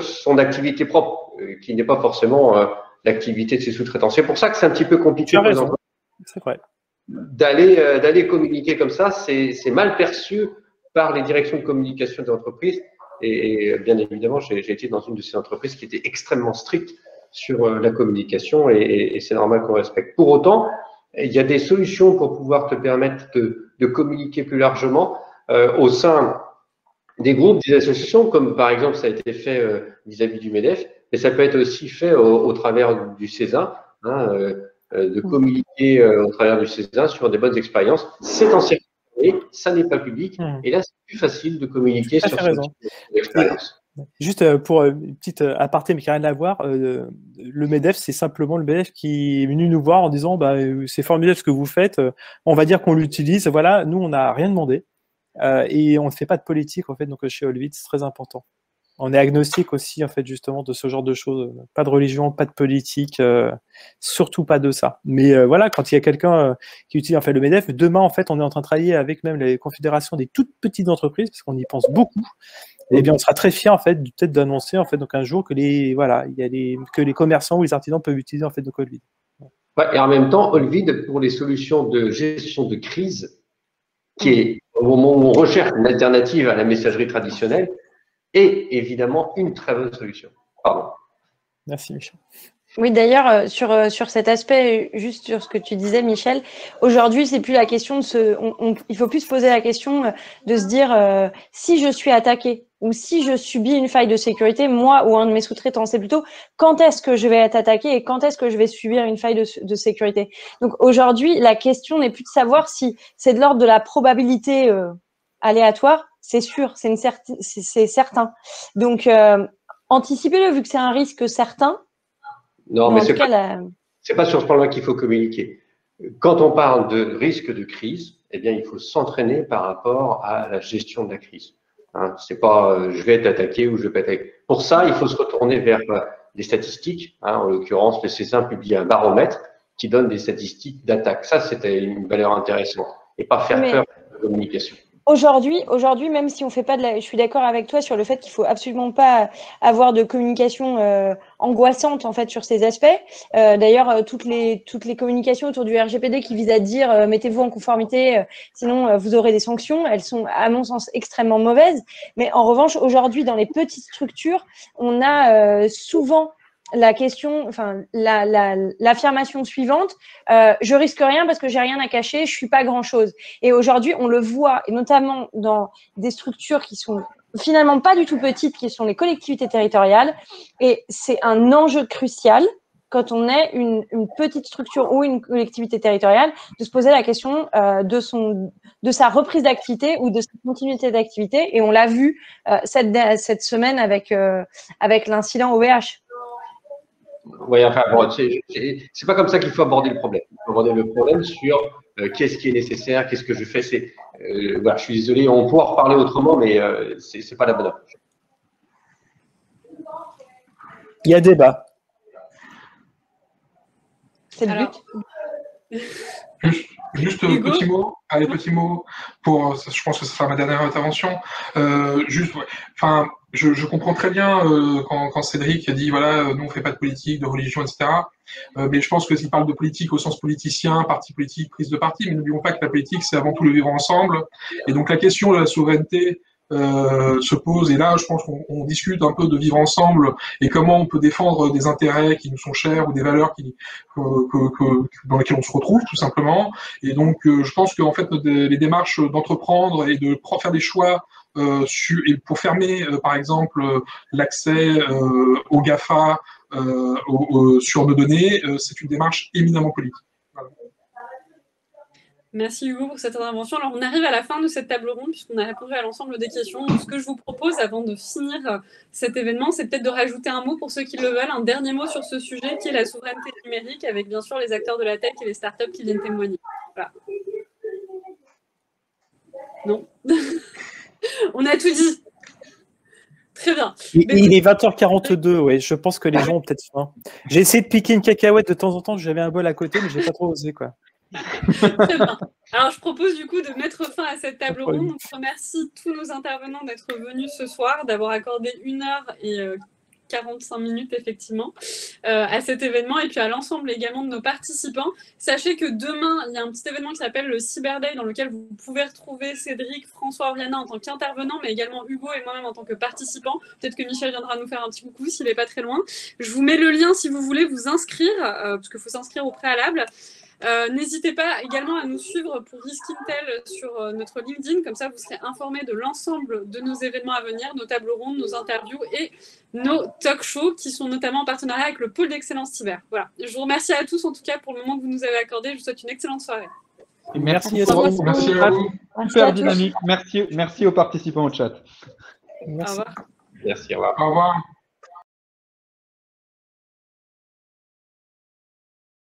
son activité propre, qui n'est pas forcément l'activité de ses sous-traitants. C'est pour ça que c'est un petit peu compliqué pour les entreprises. C'est vrai. D'aller communiquer comme ça, c'est mal perçu par les directions de communication des entreprises. Et bien évidemment, j'ai été dans une de ces entreprises qui était extrêmement stricte sur la communication et c'est normal qu'on respecte. Pour autant, il y a des solutions pour pouvoir te permettre de communiquer plus largement au sein des groupes, des associations, comme par exemple ça a été fait vis-à-vis du MEDEF, mais ça peut être aussi fait au travers du CESA, de communiquer au travers du CESA sur des bonnes expériences. C'est en circuit, ça n'est pas public, et là c'est plus facile de communiquer sur ce type d'expérience. Juste pour une petite aparté, mais qui n'a rien à voir, le MEDEF, c'est simplement le MEDEF qui est venu nous voir en disant c'est formidable ce que vous faites, on va dire qu'on l'utilise, voilà, nous on n'a rien demandé. Et on ne fait pas de politique en fait, donc chez Olvit, c'est très important. On est agnostique aussi en fait justement de ce genre de choses. Pas de religion, pas de politique, surtout pas de ça. Mais voilà, quand il y a quelqu'un qui utilise en fait le MEDEF, demain en fait on est en train de travailler avec même les confédérations des toutes petites entreprises parce qu'on y pense beaucoup. Et bien on sera très fiers en fait peut-être d'annoncer en fait donc un jour que que les commerçants ou les artisans peuvent utiliser en fait donc Olvit. Ouais, et en même temps, Olvit pour les solutions de gestion de crise, qui est au moment où on recherche une alternative à la messagerie traditionnelle, est évidemment une très bonne solution. Pardon. Merci Michel. Oui, d'ailleurs, sur cet aspect, juste sur ce que tu disais, Michel, aujourd'hui, c'est plus la question il faut plus se poser la question de se dire si je suis attaqué ou si je subis une faille de sécurité, moi ou un de mes sous-traitants, c'est plutôt quand est-ce que je vais être attaqué et quand est-ce que je vais subir une faille de sécurité. Donc aujourd'hui, la question n'est plus de savoir si c'est de l'ordre de la probabilité aléatoire, c'est sûr, c'est certain. Donc anticipez-le vu que c'est un risque certain. Non, mais c'est pas sur ce plan-là qu'il faut communiquer. Quand on parle de risque de crise, eh bien, il faut s'entraîner par rapport à la gestion de la crise. Hein, c'est pas je vais être attaqué ou je vais pas être attaqué. Pour ça, il faut se retourner vers des statistiques. Hein, en l'occurrence, le CESA publie un baromètre qui donne des statistiques d'attaque. Ça, c'était une valeur intéressante. Et pas faire peur à la communication. Aujourd'hui, même si on fait pas je suis d'accord avec toi sur le fait qu'il faut absolument pas avoir de communication angoissante en fait sur ces aspects. D'ailleurs, toutes les communications autour du RGPD qui visent à dire mettez-vous en conformité, sinon vous aurez des sanctions, elles sont à mon sens extrêmement mauvaises. Mais en revanche, aujourd'hui, dans les petites structures, on a souvent la question, enfin l'affirmation suivante, je risque rien parce que j'ai rien à cacher, je suis pas grand chose. Et aujourd'hui, on le voit, et notamment dans des structures qui sont finalement pas du tout petites, qui sont les collectivités territoriales. Et c'est un enjeu crucial quand on est une petite structure ou une collectivité territoriale, de se poser la question de sa reprise d'activité ou de sa continuité d'activité. Et on l'a vu cette semaine avec l'incident OVH. Oui, enfin, bon, c'est pas comme ça qu'il faut aborder le problème. Il faut aborder le problème sur qu'est-ce qui est nécessaire, qu'est-ce que je fais. Voilà, je suis désolé, on pourra en reparler autrement, mais c'est pas la bonne approche. Il y a débat. C'est le but. Juste petit mot, petit mot pour, je pense que ce sera ma dernière intervention. Enfin, je comprends très bien quand Cédric dit voilà, nous on fait pas de politique, de religion, etc. Mais je pense que s'il parle de politique au sens politicien, parti politique, prise de parti, mais n'oublions pas que la politique c'est avant tout le vivre ensemble. Et donc la question de la souveraineté se pose. Et là, je pense qu'on discute un peu de vivre ensemble et comment on peut défendre des intérêts qui nous sont chers ou des valeurs dans lesquelles on se retrouve tout simplement. Et donc, je pense qu'en fait, les démarches d'entreprendre et de faire des choix et pour fermer, par exemple, l'accès aux GAFA sur nos données, c'est une démarche éminemment politique. Voilà. Merci Hugo pour cette intervention. Alors, on arrive à la fin de cette table ronde puisqu'on a répondu à l'ensemble des questions. Donc, ce que je vous propose avant de finir cet événement, c'est peut-être de rajouter un mot pour ceux qui le veulent, un dernier mot sur ce sujet qui est la souveraineté numérique avec bien sûr les acteurs de la tech et les startups qui viennent témoigner. Voilà. Non. On a tout dit. Très bien. Il est 20h42, ouais. Je pense que les gens ont peut-être faim. J'ai essayé de piquer une cacahuète de temps en temps, j'avais un bol à côté, mais j'ai pas trop osé, quoi. Très bien. Alors, je propose du coup de mettre fin à cette table ronde. Donc, je remercie tous nos intervenants d'être venus ce soir, d'avoir accordé 1h45 effectivement à cet événement et puis à l'ensemble également de nos participants. Sachez que demain, il y a un petit événement qui s'appelle le Cyber Day dans lequel vous pouvez retrouver Cédric, François, Oriana en tant qu'intervenant, mais également Hugo et moi-même en tant que participant. Peut-être que Michel viendra nous faire un petit coucou s'il n'est pas très loin. Je vous mets le lien si vous voulez vous inscrire, parce qu'il faut s'inscrire au préalable. N'hésitez pas également à nous suivre pour Risk Intel sur notre LinkedIn, comme ça vous serez informés de l'ensemble de nos événements à venir, nos tables rondes, nos interviews et nos talk shows qui sont notamment en partenariat avec le pôle d'excellence cyber. Voilà. Je vous remercie à tous en tout cas pour le moment que vous nous avez accordé. Je vous souhaite une excellente soirée. Merci à vous. Merci à vous. Super dynamique. Merci aux participants au chat. Merci. Au revoir. Merci, au revoir. Au revoir.